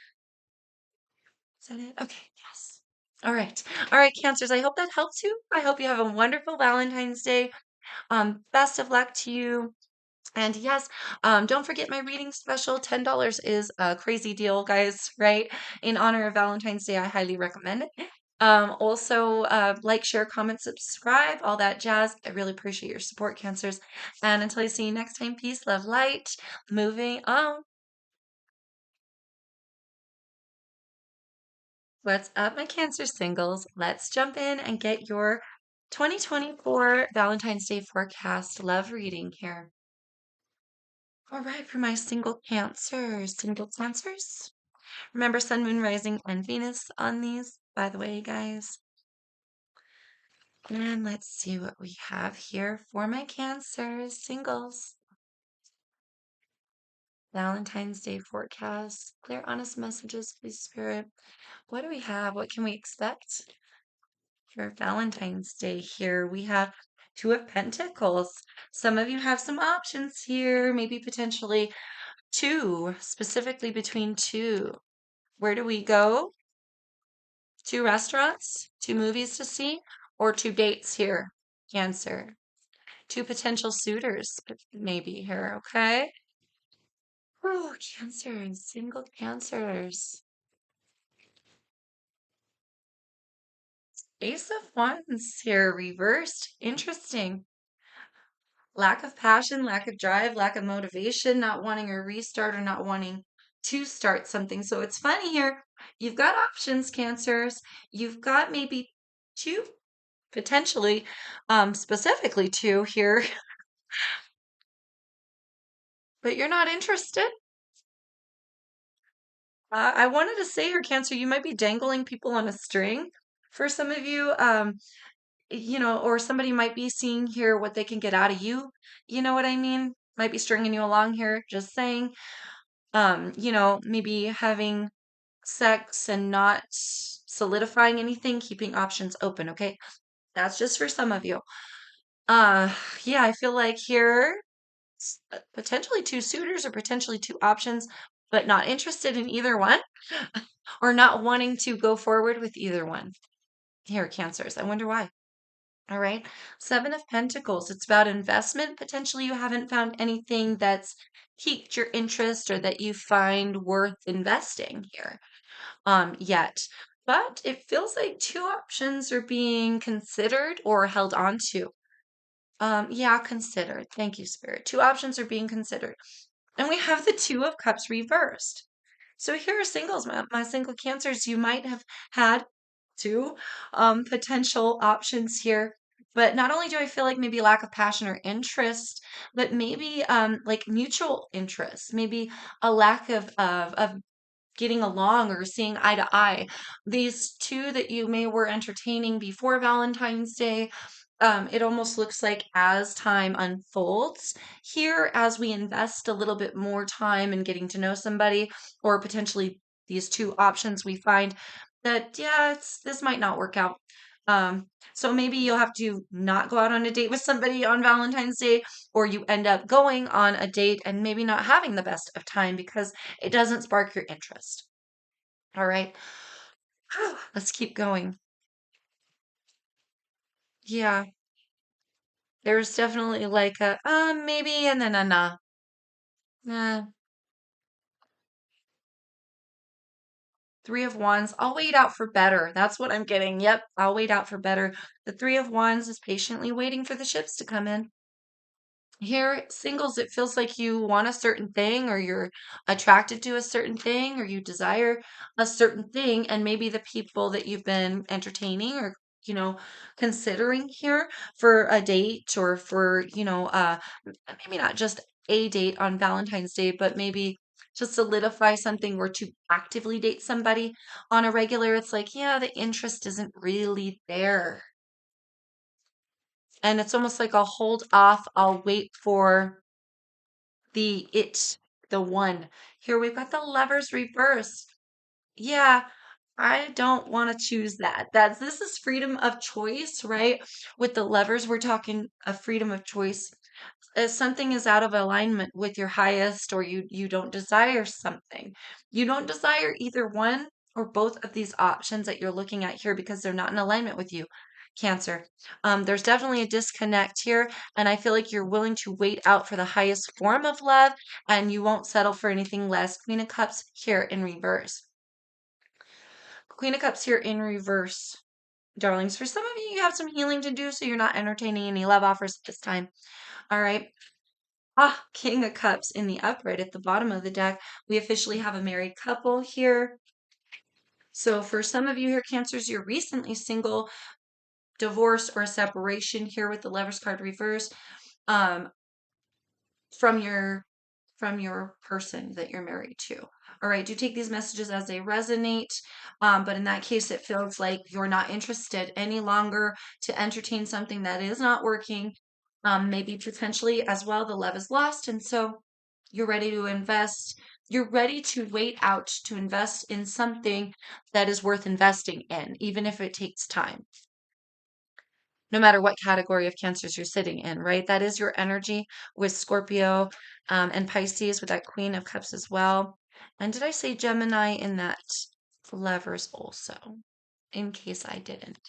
Is that it? Okay. Yes. All right, Cancers. I hope that helps you. I hope you have a wonderful Valentine's Day. Best of luck to you. And yes, don't forget my reading special. $10 is a crazy deal, guys, right? In honor of Valentine's Day, I highly recommend it. Also, like, share, comment, subscribe, all that jazz. I really appreciate your support, Cancers. And until I see you next time, peace, love, light. Moving on. What's up, my Cancer singles? Let's jump in and get your 2024 Valentine's Day forecast love reading here. All right, for my single cancers. Remember Sun, Moon, Rising, and Venus on these, by the way, guys. And let's see what we have here for my cancers, singles. Valentine's Day forecast. Clear, honest messages, please, Spirit. What do we have? What can we expect for Valentine's Day here? We have Two of Pentacles. Some of you have some options here, maybe potentially two, specifically between two. Where do we go? Two restaurants, two movies to see, or two dates here? Cancer. Two potential suitors, maybe here, okay? Oh, Cancer and single cancers. Ace of Wands here, reversed. Interesting. Lack of passion, lack of drive, lack of motivation, not wanting a restart or not wanting to start something. So it's funny here. You've got options, Cancers. You've got maybe two, potentially, specifically two here, but you're not interested. I wanted to say here, Cancer, you might be dangling people on a string for some of you, or somebody might be seeing here what they can get out of you. You know what I mean? Might be stringing you along here, just saying. Maybe having sex and not solidifying anything, keeping options open, okay? That's just for some of you. Uh, yeah, I feel like here, potentially two suitors or potentially two options, but not interested in either one or not wanting to go forward with either one. Here, Cancers. I wonder why. All right. Seven of Pentacles. It's about investment. Potentially, you haven't found anything that's piqued your interest or that you find worth investing here yet. But it feels like two options are being considered or held on to. Yeah, considered. Thank you, Spirit. Two options are being considered. And we have the Two of Cups reversed. So here are singles, my single cancers. You might have had two potential options here. But not only do I feel like maybe lack of passion or interest, but maybe like mutual interest, maybe a lack of getting along or seeing eye to eye. These two that you may were entertaining before Valentine's Day, it almost looks like as time unfolds here, as we invest a little bit more time in getting to know somebody, or potentially these two options, we find that, yeah, this might not work out. So maybe you'll have to not go out on a date with somebody on Valentine's Day, or you end up going on a date and maybe not having the best of time because it doesn't spark your interest. All right. Let's keep going. Yeah, there's definitely like a maybe and then a nah. Nah. Three of Wands. I'll wait out for better. That's what I'm getting. Yep, I'll wait out for better. The Three of Wands is patiently waiting for the ships to come in. Here, singles, it feels like you want a certain thing, or you're attracted to a certain thing, or you desire a certain thing, and maybe the people that you've been entertaining or considering here for a date, or for maybe not just a date on Valentine's Day, but maybe to solidify something or to actively date somebody on a regular. It's like, yeah, the interest isn't really there. And it's almost like I'll hold off, I'll wait for the it, the one. Here we've got the lovers reversed. Yeah, I don't want to choose that. This is freedom of choice, right? With the lovers, we're talking a freedom of choice. If something is out of alignment with your highest, or you don't desire something, you don't desire either one or both of these options that you're looking at here because they're not in alignment with you, Cancer. There's definitely a disconnect here, and I feel like you're willing to wait out for the highest form of love, and you won't settle for anything less. Queen of Cups here in reverse. Queen of Cups here in reverse, darlings. For some of you, you have some healing to do, so you're not entertaining any love offers at this time. All right. King of Cups in the upright at the bottom of the deck. We officially have a married couple here. So for some of you here, Cancers, you're recently single, divorce, or separation here with the Lovers card reverse, um, from your person that you're married to. All right, do take these messages as they resonate. But in that case, it feels like you're not interested any longer to entertain something that is not working. Maybe potentially as well, the love is lost. And so you're ready to invest. You're ready to wait out to invest in something that is worth investing in, even if it takes time, no matter what category of cancers you're sitting in, right? That is your energy with Scorpio, and Pisces with that Queen of Cups as well. And did I say Gemini in that Lovers also? In case I didn't.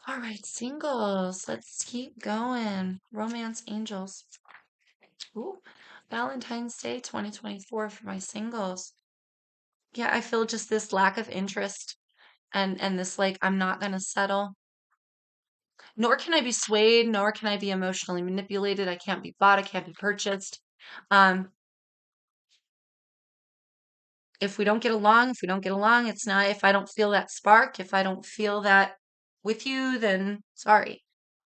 All right, singles. Let's keep going. Romance angels. Ooh, Valentine's Day 2024 for my singles. Yeah, I feel just this lack of interest, and this like I'm not gonna settle. Nor can I be swayed, nor can I be emotionally manipulated. I can't be bought, I can't be purchased. Um, if we don't get along, it's not, if I don't feel that spark, if I don't feel that with you, then sorry,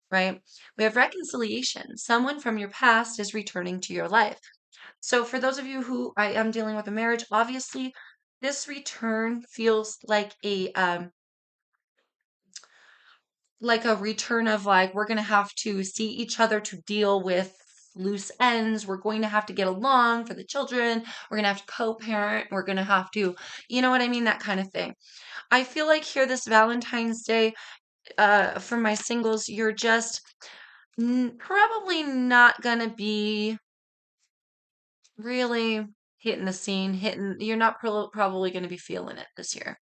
right? We have reconciliation. Someone from your past is returning to your life. So for those of you who I am dealing with a marriage, obviously this return feels like a return of like we're going to have to see each other to deal with loose ends. We're going to have to get along for the children. We're going to have to co-parent. We're going to have to, you know what I mean? That kind of thing. I feel like here this Valentine's Day, for my singles, you're just probably not going to be really hitting the scene, you're not probably going to be feeling it this year.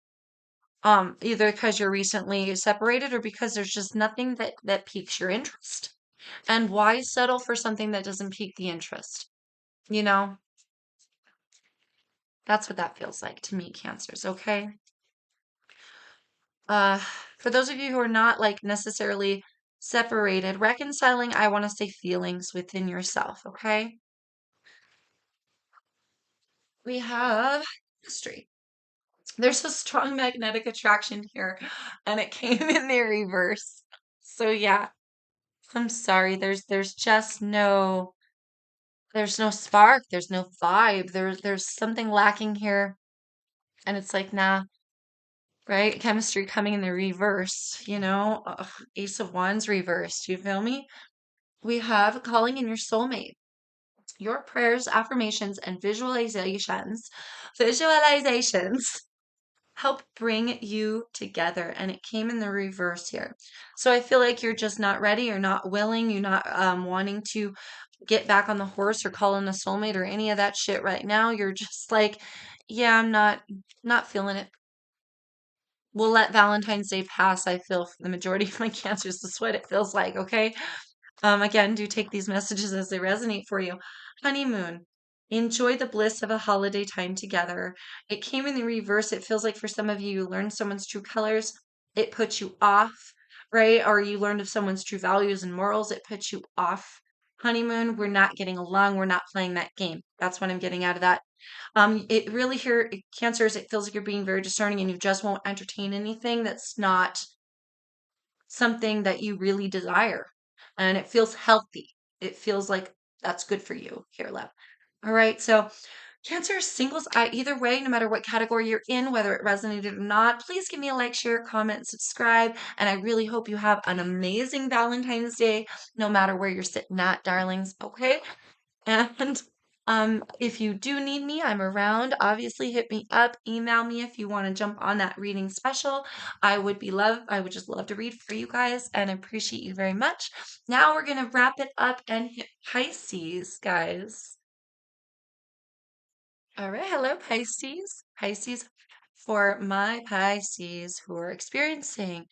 Either because you're recently separated or because there's just nothing that piques your interest. And why settle for something that doesn't pique the interest? You know, that's what that feels like to me, Cancers, okay? Uh, for those of you who are not like necessarily separated, reconciling, I want to say feelings within yourself, okay? We have history. There's a strong magnetic attraction here, and it came in the reverse. So yeah, I'm sorry. There's no spark, there's no vibe. There's something lacking here, and it's like, nah, right? Chemistry coming in the reverse, Ugh, Ace of Wands reversed. You feel me? We have calling in your soulmate. Your prayers, affirmations, and visualizations. Visualizations. help bring you together. And it came in the reverse here. So I feel like you're just not ready, you're not willing, you're not wanting to get back on the horse or call in a soulmate or any of that shit right now. You're just like, yeah, I'm not feeling it. We'll let Valentine's Day pass. I feel for the majority of my cancers. That's what it feels like, okay? Again, do take these messages as they resonate for you. Honeymoon. Enjoy the bliss of a holiday time together. It came in the reverse. It feels like for some of you, you learned someone's true colors. It puts you off, right? Or you learned of someone's true values and morals. It puts you off. Honeymoon, we're not getting along. We're not playing that game. That's what I'm getting out of that. It really here, Cancers, it feels like you're being very discerning and you just won't entertain anything that's not something that you really desire. And it feels healthy. It feels like that's good for you here, love. All right. So, Cancer singles, either way, no matter what category you're in, whether it resonated or not, please give me a like, share, comment, subscribe. And I really hope you have an amazing Valentine's Day, no matter where you're sitting at, darlings. Okay. And if you do need me, I'm around. Obviously, hit me up, email me if you want to jump on that reading special. I would just love to read for you guys and I appreciate you very much. Now we're gonna wrap it up and hit Pisces, guys. All right, hello, Pisces. Pisces, for my Pisces who are experiencing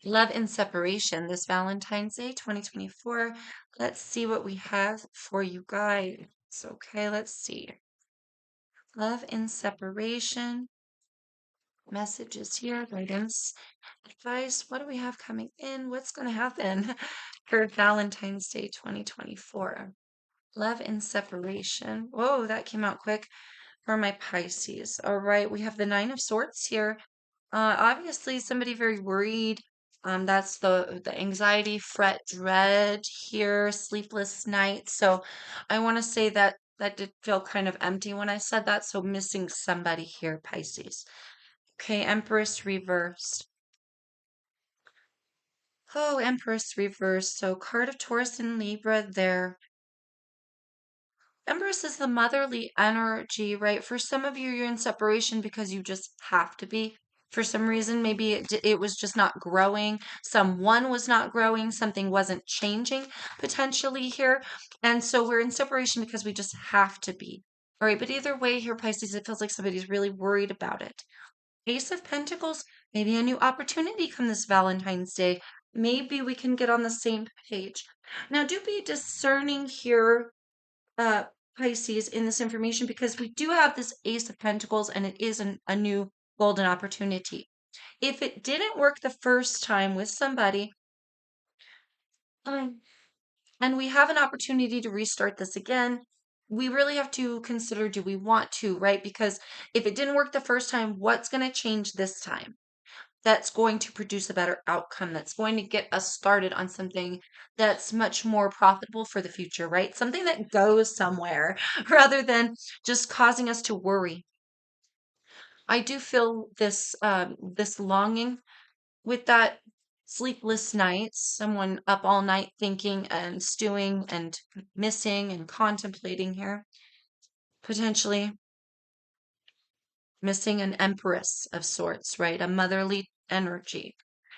love and separation this Valentine's Day 2024. Let's see what we have for you guys. Okay, let's see. Love and separation. Messages here, guidance, advice. What do we have coming in? What's going to happen for Valentine's Day 2024? Love and separation. Whoa, that came out quick for my Pisces. All right, we have the Nine of Swords here. Obviously, somebody very worried. That's the anxiety, fret, dread here, sleepless nights. So I want to say that that did feel kind of empty when I said that. So missing somebody here, Pisces. Okay, Empress reversed. Oh, Empress reversed. So card of Taurus and Libra there. Empress is the motherly energy, right? For some of you, you're in separation because you just have to be. For some reason, maybe it was just not growing. Someone was not growing. Something wasn't changing potentially here. And so we're in separation because we just have to be. All right. But either way, here, Pisces, it feels like somebody's really worried about it. Ace of Pentacles, maybe a new opportunity come this Valentine's Day. Maybe we can get on the same page. Now, do be discerning here, uh, Pisces, in this information because we do have this Ace of Pentacles and it is a new golden opportunity. If it didn't work the first time with somebody, um, and we have an opportunity to restart this again, we really have to consider do we want to, right? Because if it didn't work the first time, what's going to change this time? That's going to produce a better outcome, that's going to get us started on something that's much more profitable for the future, right? Something that goes somewhere rather than just causing us to worry. I do feel this longing with that sleepless nights, someone up all night thinking and stewing and missing and contemplating here, potentially missing an empress of sorts, right? A motherly energy.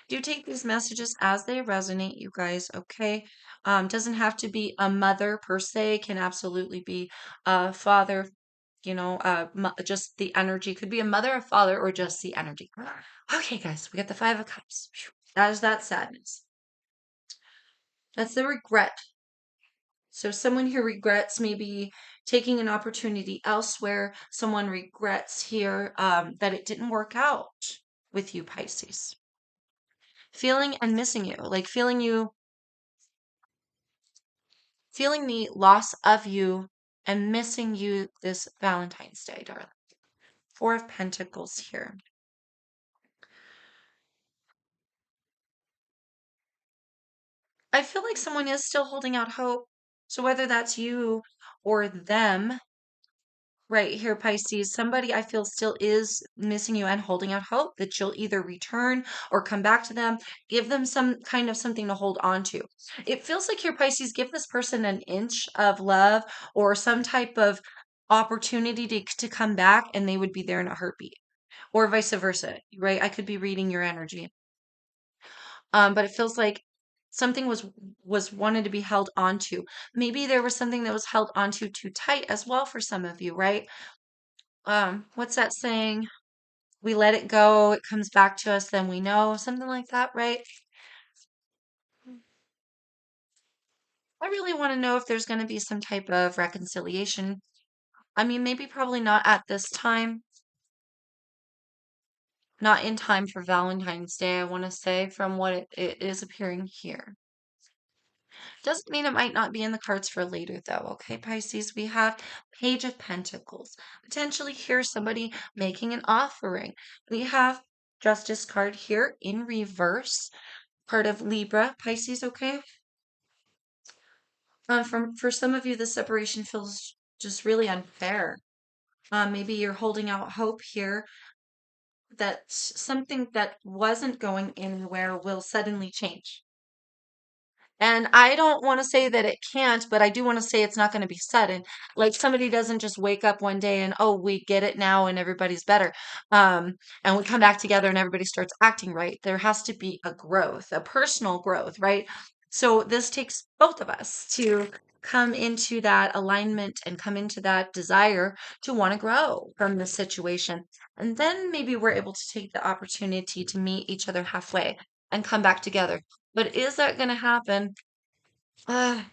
Do take these messages as they resonate, you guys, okay? Doesn't have to be a mother per se, can absolutely be a father, just the energy. Could be a mother, a father, or just the energy. Okay, guys, we got the Five of Cups. Phew. That is that sadness. That's the regret. So someone here regrets maybe taking an opportunity elsewhere. Someone regrets here that it didn't work out with you, Pisces. Feeling and missing you, like feeling the loss of you and missing you this Valentine's Day, darling. Four of Pentacles here. I feel like someone is still holding out hope. So whether that's you or them, right here, Pisces, somebody I feel still is missing you and holding out hope that you'll either return or come back to them, give them some kind of something to hold on to. It feels like here, Pisces, give this person an inch of love or some type of opportunity to come back and they would be there in a heartbeat. or vice versa, right? I could be reading your energy. But it feels like something was wanted to be held onto. Maybe there was something that was held onto too tight as well for some of you, right? What's that saying? We let it go, it comes back to us, then we know, something like that, right? I really want to know if there's going to be some type of reconciliation. I mean, maybe probably not at this time, not in time for Valentine's Day, I want to say, from what it is appearing here. Doesn't mean it might not be in the cards for later, though. Okay, Pisces, we have Page of Pentacles. Potentially here, somebody making an offering. We have Justice card here in reverse, part of Libra, Pisces, okay? For some of you, the separation feels just really unfair. Maybe you're holding out hope here that something that wasn't going anywhere will suddenly change. And I don't want to say that it can't, but I do want to say it's not going to be sudden. Like somebody doesn't just wake up one day and, oh, we get it now and everybody's better. And we come back together and everybody starts acting right. There has to be a growth, a personal growth, right? So this takes both of us to come into that alignment and come into that desire to want to grow from this situation. And then maybe we're able to take the opportunity to meet each other halfway and come back together. But is that going to happen uh,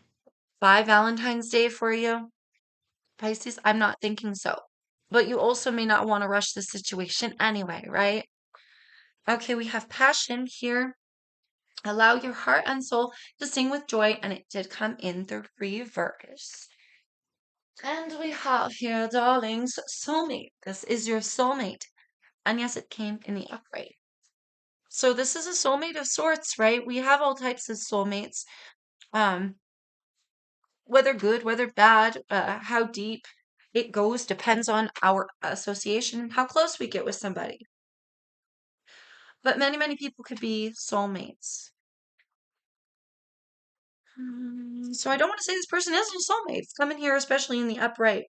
by Valentine's Day for you, Pisces? I'm not thinking so. But you also may not want to rush the situation anyway, right? Okay, we have passion here. Allow your heart and soul to sing with joy, and it did come in the reverse. And we have here, darlings, soulmate. This is your soulmate. And yes, it came in the upright. So this is a soulmate of sorts, right? We have all types of soulmates. Um, whether good, whether bad, how deep it goes depends on our association, how close we get with somebody. But many, many people could be soulmates. So I don't want to say this person isn't a soulmate. It's coming here, especially in the upright.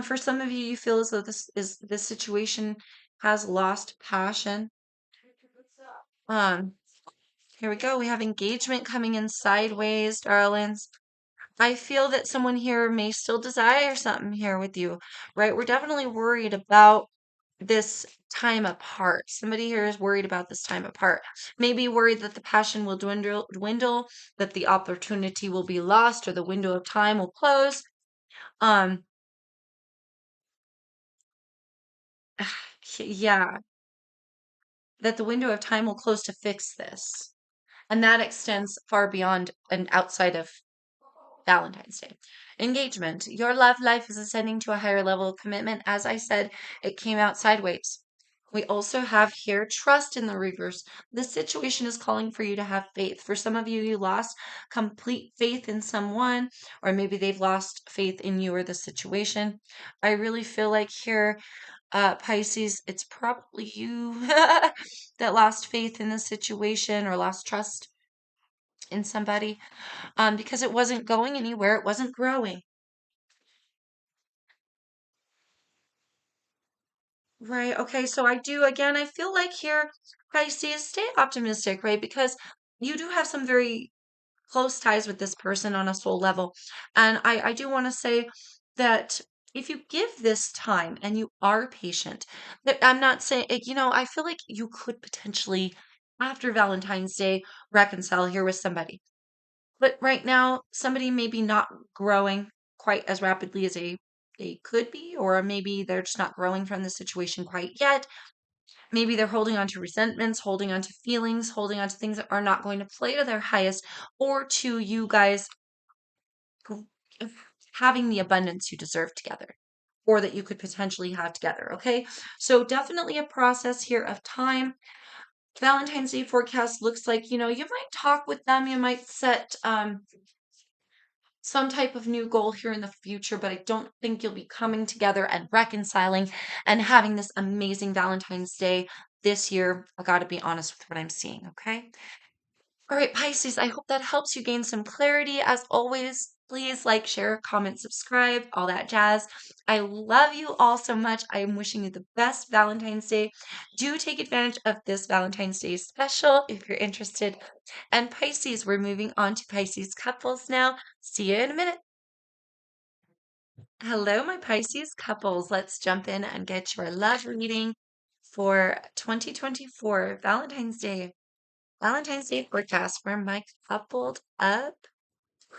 For some of you, you feel as though this situation has lost passion. Um, Here we go. We have engagement coming in sideways, darlings. I feel that someone here may still desire something here with you, right? We're definitely worried about this time apart. Somebody here is worried about this time apart. Maybe worried that the passion will dwindle, that the opportunity will be lost, or the window of time will close. Um, yeah, that the window of time will close to fix this. And that extends far beyond and outside of Valentine's Day. Engagement. Your love life is ascending to a higher level of commitment. As I said, it came out sideways. We also have here trust in the reverse. This situation is calling for you to have faith. For some of you, you lost complete faith in someone, or maybe they've lost faith in you or the situation. I really feel like here, Pisces, it's probably you that lost faith in the situation or lost trust in somebody because it wasn't going anywhere, it wasn't growing. Right. Okay. So I do, again, I feel like here, Pisces, stay optimistic, right? Because you do have some very close ties with this person on a soul level. And I do want to say that if you give this time and you are patient, that I'm not saying, I feel like you could potentially, after Valentine's Day, reconcile here with somebody. But right now, somebody may be not growing quite as rapidly as they could be, or maybe they're just not growing from the situation quite yet. Maybe they're holding on to resentments, holding on to feelings, holding on to things that are not going to play to their highest, or to you guys who- having the abundance you deserve together, or that you could potentially have together. Okay. So definitely a process here of time. Valentine's Day forecast looks like, you might talk with them, you might set some type of new goal here in the future, but I don't think you'll be coming together and reconciling and having this amazing Valentine's Day this year. I got to be honest with what I'm seeing, okay? All right, Pisces, I hope that helps you gain some clarity. As always, please like, share, comment, subscribe, all that jazz. I love you all so much. I am wishing you the best Valentine's Day. Do take advantage of this Valentine's Day special if you're interested. And Pisces, we're moving on to Pisces couples now. See you in a minute. Hello, my Pisces couples. Let's jump in and get your love reading for 2024 Valentine's Day. Valentine's Day forecast for my coupled up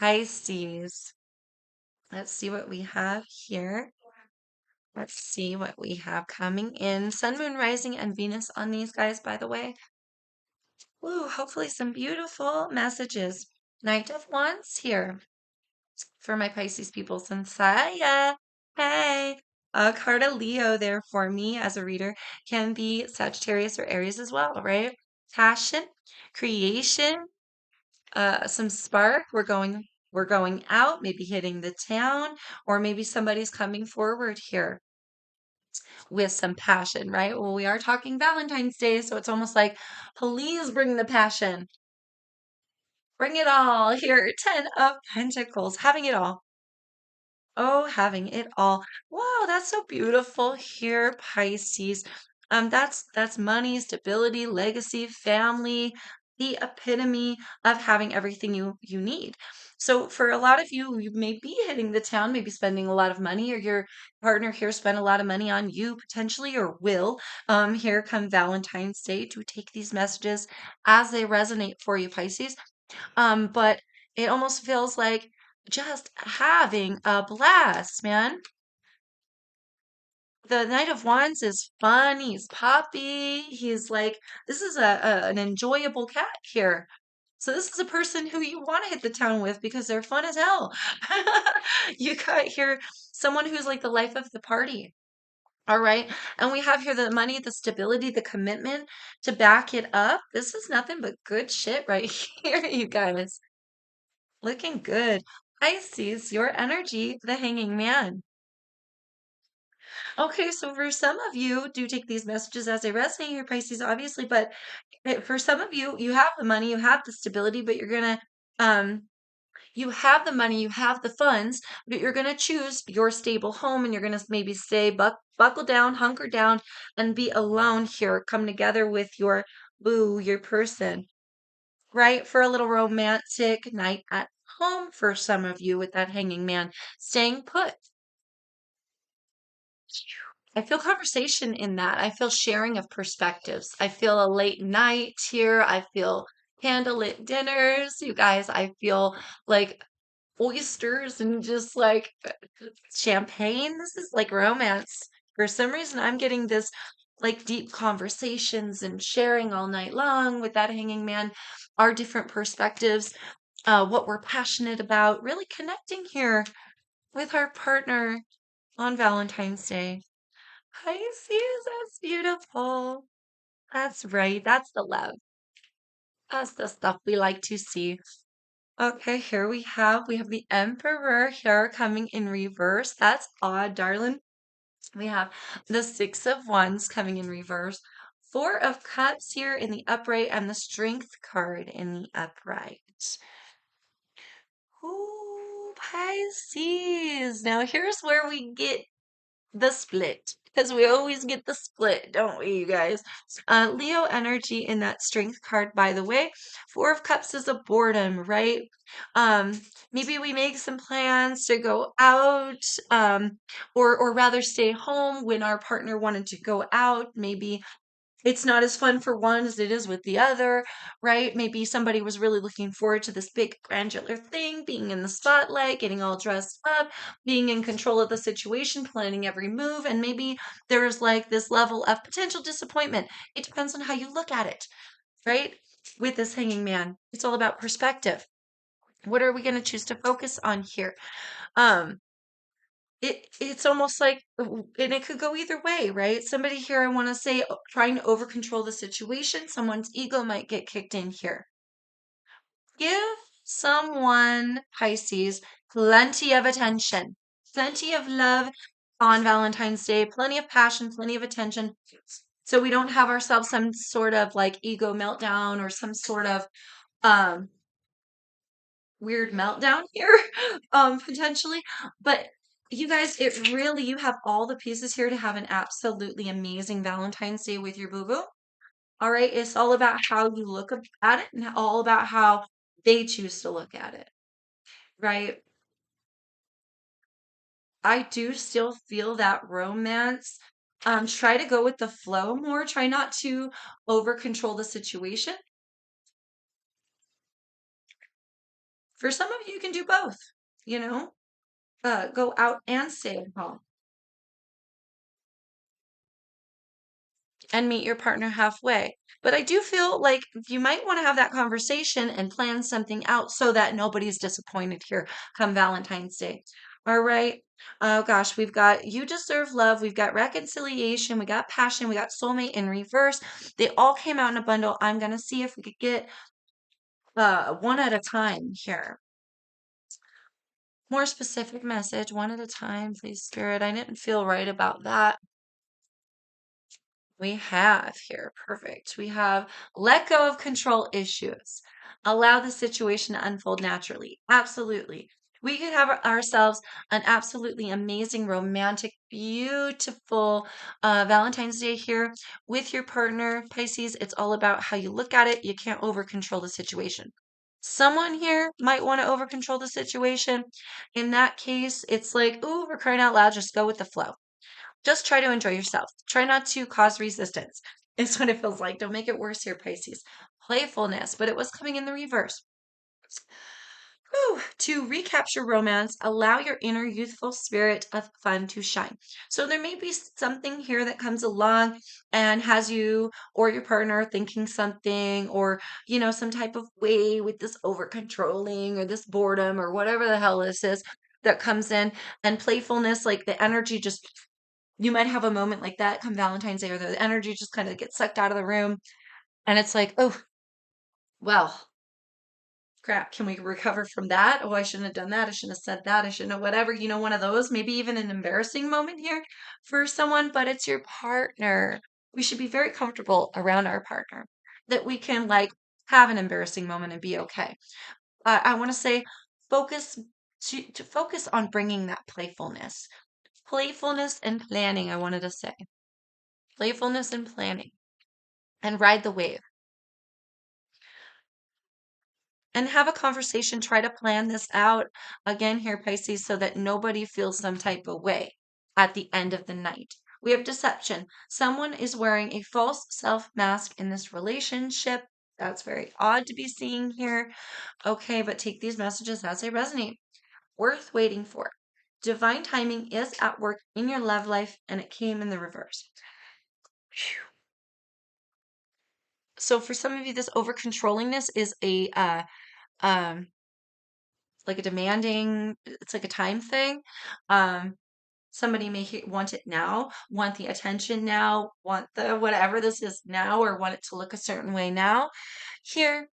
Pisces. Let's see what we have here. Let's see what we have coming in. Sun, Moon, Rising, and Venus on these guys, by the way. Ooh, hopefully some beautiful messages. Knight of Wands here for my Pisces people. Saya, hey. A card of Leo there for me as a reader can be Sagittarius or Aries as well, right? Passion, creation, some spark. We're going out, maybe hitting the town, or maybe somebody's coming forward here with some passion, right? Well, we are talking Valentine's Day, so it's almost like, please bring the passion. Bring it all here. 10 of Pentacles, having it all. Oh, having it all. Wow, that's so beautiful here, Pisces. That's money, stability, legacy, family, the epitome of having everything you need. So for a lot of you, you may be hitting the town, maybe spending a lot of money, or your partner here spent a lot of money on you potentially, or will. Here come Valentine's Day to take these messages as they resonate for you, Pisces. But it almost feels like just having a blast, man. The Knight of Wands is fun. He's poppy. He's like, this is an enjoyable cat here. So this is a person who you want to hit the town with because they're fun as hell. You got here someone who's like the life of the party. All right. And we have here the money, the stability, the commitment to back it up. This is nothing but good shit right here, you guys. Looking good. Pisces, your energy, the hanging man. Okay, so for some of you, do take these messages as they resonate here, Pisces, obviously, but for some of you, you have the money, you have the stability, but you're gonna, you have the money, you have the funds, but you're gonna choose your stable home and you're gonna maybe stay buckle down, hunker down, and be alone here. Come together with your boo, your person, right? For a little romantic night at home for some of you with that hanging man, staying put. I feel conversation in that. I feel sharing of perspectives. I feel a late night here. I feel candlelit dinners. You guys, I feel like oysters and just like champagne. This is like romance. For some reason, I'm getting this like deep conversations and sharing all night long with that hanging man, our different perspectives, what we're passionate about, really connecting here with our partner on Valentine's Day. Pisces, that's beautiful. That's right. That's the love. That's the stuff we like to see. Okay, here we have the Emperor here coming in reverse. That's odd, darling. We have the Six of Wands coming in reverse. Four of Cups here in the upright and the Strength card in the upright. Ooh, Pisces. Now here's where we get the split because we always get the split, don't we, you guys? Leo energy in that strength card, by the way. Four of Cups is a boredom, right? Maybe we make some plans to go out, or rather stay home when our partner wanted to go out. Maybe it's not as fun for one as it is with the other, right? Maybe somebody was really looking forward to this big granular thing, being in the spotlight, getting all dressed up, being in control of the situation, planning every move, and maybe there's like this level of potential disappointment. It depends on how you look at it, right? With this hanging man, it's all about perspective. What are we going to choose to focus on here? Um, it's almost like and it could go either way, right? Somebody here, I want to say, trying to over control the situation. Someone's ego might get kicked in here. Give someone, Pisces, plenty of attention, plenty of love on Valentine's Day, plenty of passion, plenty of attention, so we don't have ourselves some sort of like ego meltdown or some sort of um weird meltdown here, potentially. But you guys, it really, you have all the pieces here to have an absolutely amazing Valentine's Day with your boo boo. All right. It's all about how you look at it and all about how they choose to look at it. Right. I do still feel that romance. Try to go with the flow more. Try not to over control the situation. For some of you, you can do both, you know, go out and stay at home and meet your partner halfway. But I do feel like you might want to have that conversation and plan something out so that nobody's disappointed here come Valentine's Day. All right. Oh gosh, we've got you deserve love, we've got reconciliation, we got passion, we got soulmate in reverse. They all came out in a bundle. I'm gonna see if we could get one at a time here. More specific message, one at a time, please, Spirit. I didn't feel right about that. We have here, perfect. We have let go of control issues. Allow the situation to unfold naturally. Absolutely. We could have ourselves an absolutely amazing, romantic, beautiful Valentine's Day here with your partner, Pisces. It's all about how you look at it. You can't over control the situation. Someone here might want to over control the situation. In that case, it's like, ooh, we're crying out loud, just go with the flow. Just try to enjoy yourself. Try not to cause resistance. It's what it feels like. Don't make it worse here, Pisces. Playfulness, but it was coming in the reverse. Whew. To recapture romance, allow your inner youthful spirit of fun to shine. So there may be something here that comes along and has you or your partner thinking something or, some type of way with this over controlling or this boredom or whatever the hell this is that comes in and playfulness, like the energy just you might have a moment like that come Valentine's Day, or the energy just kind of gets sucked out of the room. And it's like, oh, well, crap. Can we recover from that? Oh, I shouldn't have done that. I shouldn't have said that. I shouldn't have, whatever, one of those, maybe even an embarrassing moment here for someone, but it's your partner. We should be very comfortable around our partner that we can like have an embarrassing moment and be okay. I want to say focus to focus on bringing that playfulness and planning. I wanted to say playfulness and planning and ride the wave and have a conversation. Try to plan this out again here, Pisces, so that nobody feels some type of way at the end of the night. We have deception. Someone is wearing a false self mask in this relationship. That's very odd to be seeing here. Okay, but take these messages as they resonate. Worth waiting for. Divine timing is at work in your love life, and it came in the reverse. Phew. So for some of you, this over controllingness is a um like a demanding, it's like a time thing. Um, somebody may want it now, want the attention now, want the whatever this is now, or want it to look a certain way now. Here,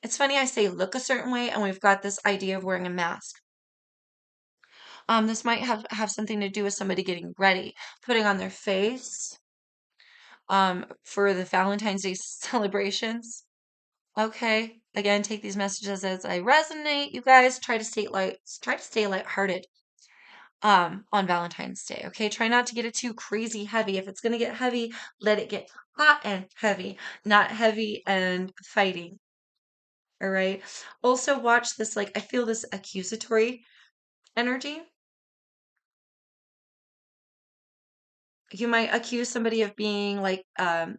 it's funny I say look a certain way, and we've got this idea of wearing a mask. This might have something to do with somebody getting ready, putting on their face, for the Valentine's Day celebrations. Okay. Again, take these messages as I resonate. You guys try to stay lighthearted on Valentine's Day. Okay. Try not to get it too crazy heavy. If it's gonna get heavy, let it get hot and heavy, not heavy and fighting. All right. Also watch this, like I feel this accusatory energy. You might accuse somebody of being like a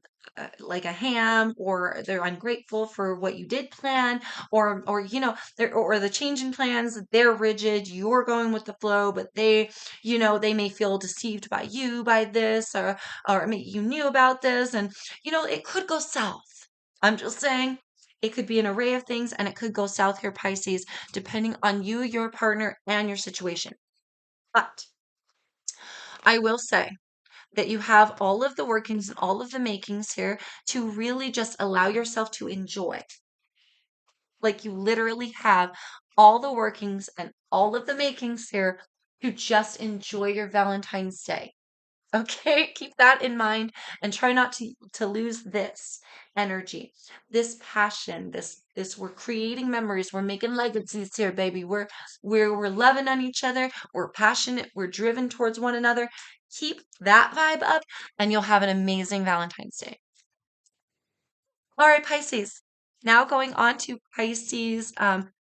ham, or they're ungrateful for what you did plan, or or the change in plans, they're rigid, you're going with the flow, but they may feel deceived by you by this, or maybe you knew about this, and it could go south. I'm just saying, it could be an array of things, and it could go south here, Pisces, depending on you, your partner, and your situation. But I will say that you have all of the workings and all of the makings here to really just allow yourself to enjoy. Like you literally have all the workings and all of the makings here to just enjoy your Valentine's Day. Okay, keep that in mind and try not to lose this energy, this passion, this we're creating memories, we're making legacies here, baby. We're loving on each other, we're passionate, we're driven towards one another. Keep that vibe up and you'll have an amazing Valentine's Day. All right, Pisces. Now going on to Pisces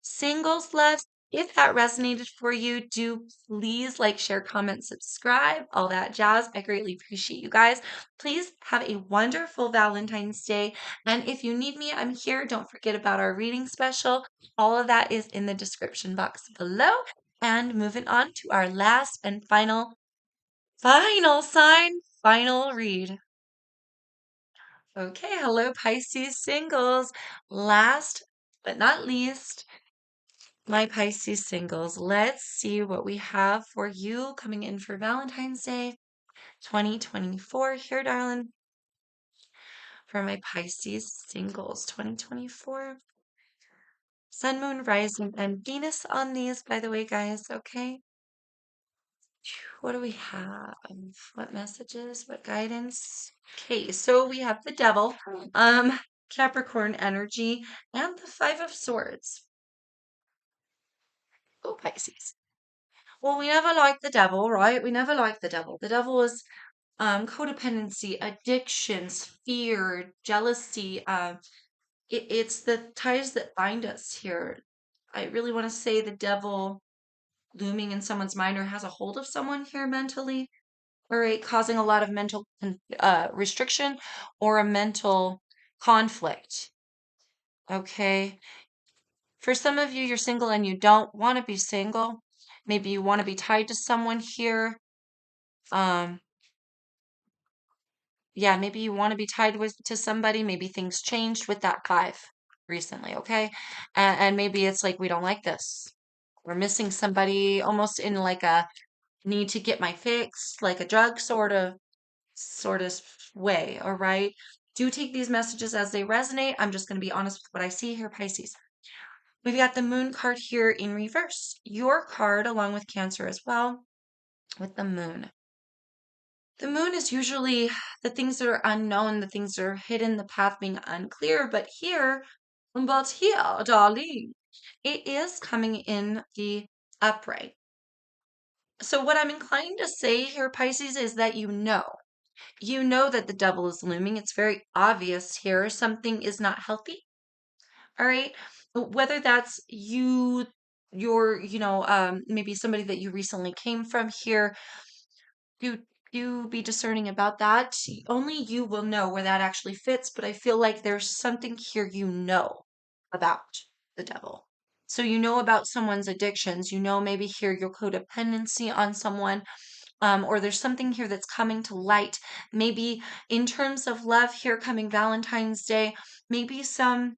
singles love. If that resonated for you, do please like, share, comment, subscribe, all that jazz. I greatly appreciate you guys. Please have a wonderful Valentine's Day. And if you need me, I'm here. Don't forget about our reading special. All of that is in the description box below. And moving on to our last and final sign, final read. Okay, hello Pisces singles. Last but not least, my Pisces singles. Let's see what we have for you coming in for Valentine's Day 2024 here, darling. For my Pisces singles 2024. Sun, Moon, Rising, and Venus on these, by the way, guys. Okay. What do we have? What messages? What guidance? Okay, so we have the devil, Capricorn energy, and the Five of Swords. Oh, Pisces. Well, we never liked the devil, right? We never liked the devil. The devil is codependency, addictions, fear, jealousy. It's the ties that bind us here. I really want to say the devil looming in someone's mind or has a hold of someone here mentally. All right, causing a lot of mental restriction or a mental conflict. Okay. For some of you, you're single and you don't want to be single. Maybe you want to be tied to someone here. Um, yeah, maybe you want to be tied with to somebody. Maybe things changed with that five recently, okay? And maybe it's like we don't like this. We're missing somebody almost in like a need to get my fix, like a drug sort of way, all right? Do take these messages as they resonate. I'm just going to be honest with what I see here, Pisces. We've got the moon card here in reverse. Your card, along with Cancer as well, with the moon. The moon is usually the things that are unknown, the things that are hidden, the path being unclear. But here, darling, it is coming in the upright. So what I'm inclined to say here, Pisces, is that you know that the devil is looming. It's very obvious here. Something is not healthy. All right. Whether that's maybe somebody that you recently came from here, you be discerning about that. Only you will know where that actually fits, but I feel like there's something here you know about the devil. So you know about someone's addictions, you know maybe here your codependency on someone, or there's something here that's coming to light. Maybe in terms of love here coming Valentine's Day, maybe some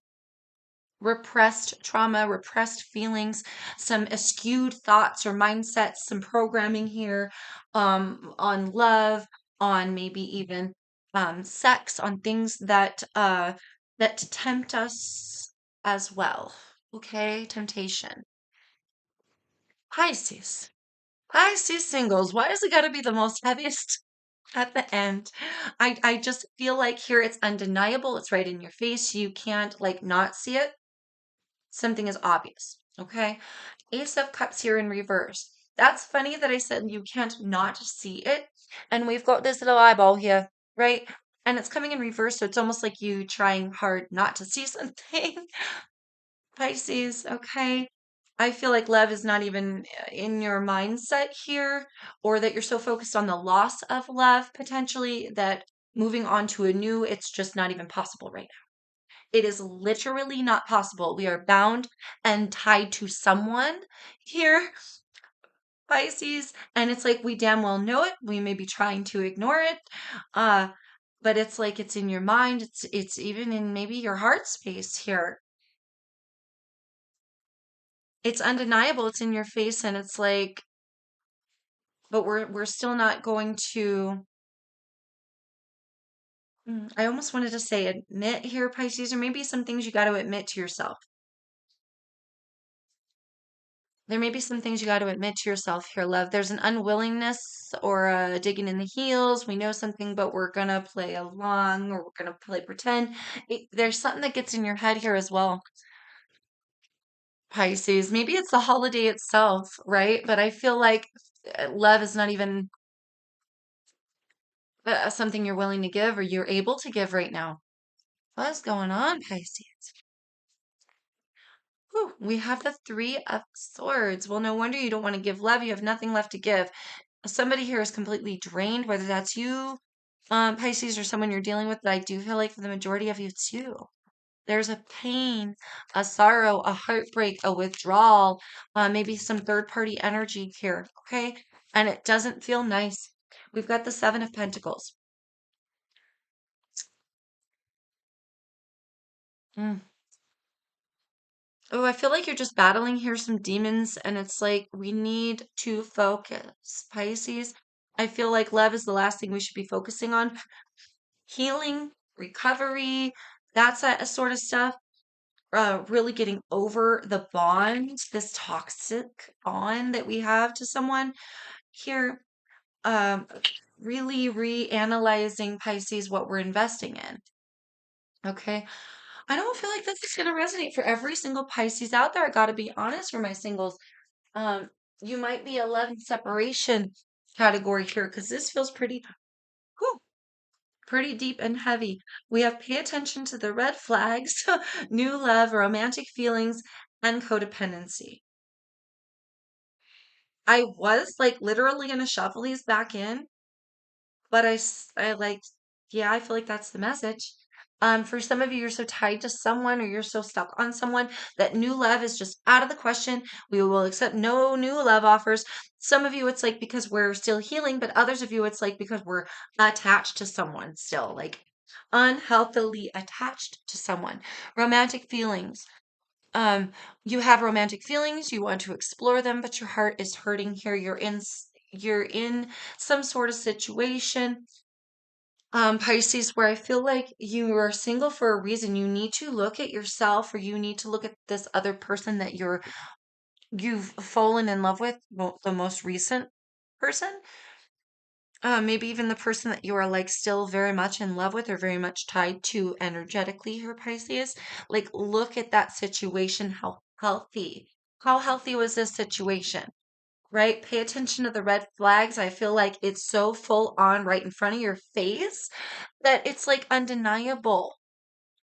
repressed trauma, repressed feelings, some skewed thoughts or mindsets, some programming here on love, on maybe even sex, on things that tempt us as well. Okay, temptation. Pisces. Pisces singles. Why does it got to be the most heaviest at the end? I just feel like here it's undeniable. It's right in your face. You can't like not see it. Something is obvious. Okay. Ace of Cups here in reverse. That's funny that I said you can't not see it. And we've got this little eyeball here, right? And it's coming in reverse, so it's almost like you trying hard not to see something. Pisces, okay. I feel like love is not even in your mindset here, or that you're so focused on the loss of love potentially that moving on to a new, it's just not even possible right now. It is literally not possible. We are bound and tied to someone here, Pisces, and it's like we damn well know it. We may be trying to ignore it. Uh, but it's like it's in your mind. It's even in maybe your heart space here. It's undeniable. It's in your face, and it's like, but we're still not going to. I almost wanted to say admit here, Pisces, or maybe some things you got to admit to yourself. There may be some things you got to admit to yourself here, love. There's an unwillingness or a digging in the heels. We know something, but we're gonna play along or we're gonna play pretend. There's something that gets in your head here as well, Pisces. Maybe it's the holiday itself, right? But I feel like love is not even something you're willing to give or you're able to give right now. What's going on, Pisces? Whew, we have the Three of Swords. Well, no wonder you don't want to give love. You have nothing left to give. Somebody here is completely drained, whether that's you, Pisces, or someone you're dealing with. But I do feel like for the majority of you, it's you. There's a pain, a sorrow, a heartbreak, a withdrawal, maybe some third party energy here. Okay. And it doesn't feel nice. We've got the Seven of Pentacles. Mm. Oh, I feel like you're just battling here some demons, and it's like we need to focus, Pisces. I feel like love is the last thing we should be focusing on. Healing, recovery, that's that sort of stuff. Really getting over the bond, this toxic bond that we have to someone here. Um, really reanalyzing, Pisces, what we're investing in. Okay. I don't feel like this is going to resonate for every single Pisces out there. I got to be honest for my singles. Um, you might be a love and separation category here because this feels whew, pretty deep and heavy. We have pay attention to the red flags, new love, romantic feelings, and codependency. I was like literally going to shuffle these back in, but I like, yeah, I feel like that's the message. For some of you, you're so tied to someone or you're so stuck on someone that new love is just out of the question. We will accept no new love offers. Some of you, it's like because we're still healing, but others of you, it's like because we're attached to someone still, like unhealthily attached to someone. Romantic feelings. Um, you have romantic feelings, you want to explore them, but your heart is hurting here. You're in some sort of situation, Pisces, where I feel like you are single for a reason. You need to look at yourself or you need to look at this other person that you've fallen in love with, the most recent person. Maybe even the person that you are like still very much in love with or very much tied to energetically here, Pisces. Like, look at that situation. How healthy was this situation? Right? Pay attention to the red flags. I feel like it's so full on right in front of your face that it's like undeniable.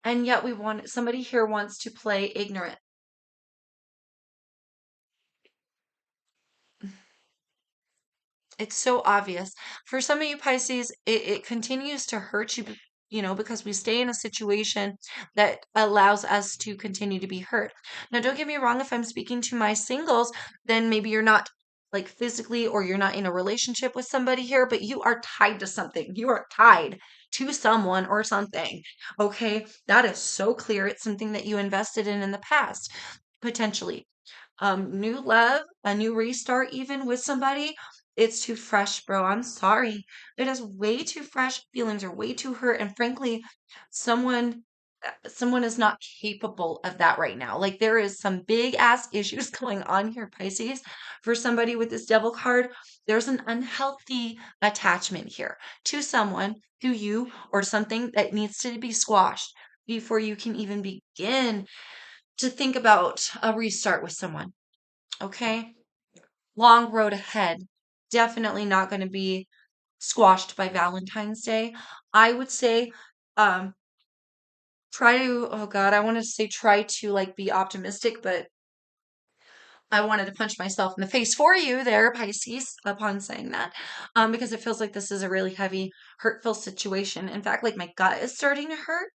And yet somebody here wants to play ignorant. It's so obvious. For some of you Pisces, it continues to hurt you, because we stay in a situation that allows us to continue to be hurt. Now, don't get me wrong, if I'm speaking to my singles, then maybe you're not like physically or you're not in a relationship with somebody here, but you are tied to something. You are tied to someone or something. Okay. That is so clear. It's something that you invested in the past, potentially. New love, a new restart, even with somebody, it's too fresh, bro. I'm sorry. It is way too fresh. Feelings are way too hurt. And frankly, someone someone is not capable of that right now. Like there is some big ass issues going on here, Pisces. For somebody with this devil card, there's an unhealthy attachment here to someone, to you, or something that needs to be squashed before you can even begin to think about a restart with someone. Okay. Long road ahead. Definitely not going to be squashed by Valentine's Day. I would say, um, try to, oh God, I wanted to say try to like be optimistic, but I wanted to punch myself in the face for you there, Pisces, upon saying that, because it feels like this is a really heavy, hurtful situation. In fact, like my gut is starting to hurt.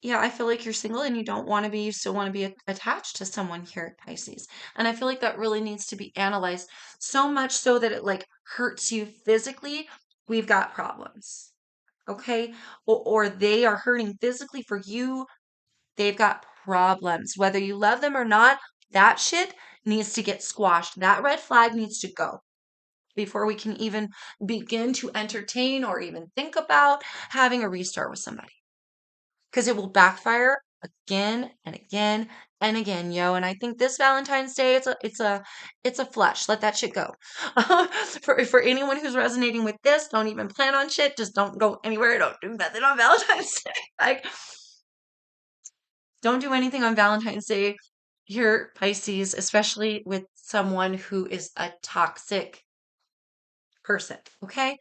Yeah, I feel like you're single and you don't want to be, you still want to be attached to someone here at Pisces. And I feel like that really needs to be analyzed so much so that it like hurts you physically. We've got problems. Okay. Or they are hurting physically for you. They've got problems. Whether you love them or not, that shit needs to get squashed. That red flag needs to go before we can even begin to entertain or even think about having a restart with somebody. because it will backfire again and again and again, yo. And I think this Valentine's Day, it's a flush. Let that shit go. For anyone who's resonating with this, don't even plan on shit. Just don't go anywhere. Don't do nothing on Valentine's Day. Like, don't do anything on Valentine's Day. Here, Pisces, especially with someone who is a toxic person. Okay.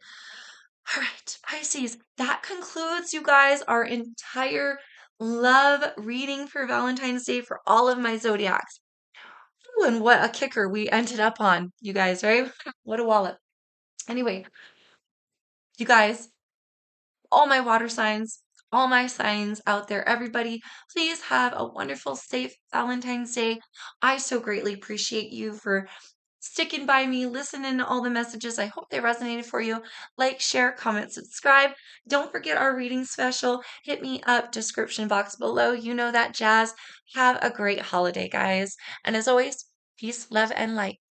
All right, Pisces, that concludes, you guys, our entire love reading for Valentine's Day for all of my zodiacs. Ooh, and what a kicker we ended up on, you guys, right? What a wallop. Anyway, you guys, all my water signs, all my signs out there, everybody, please have a wonderful, safe Valentine's Day. I so greatly appreciate you for sticking by me, listening to all the messages. I hope they resonated for you. Like, share, comment, subscribe. Don't forget our reading special. Hit me up, description box below. You know that jazz. Have a great holiday, guys. And as always, peace, love, and light.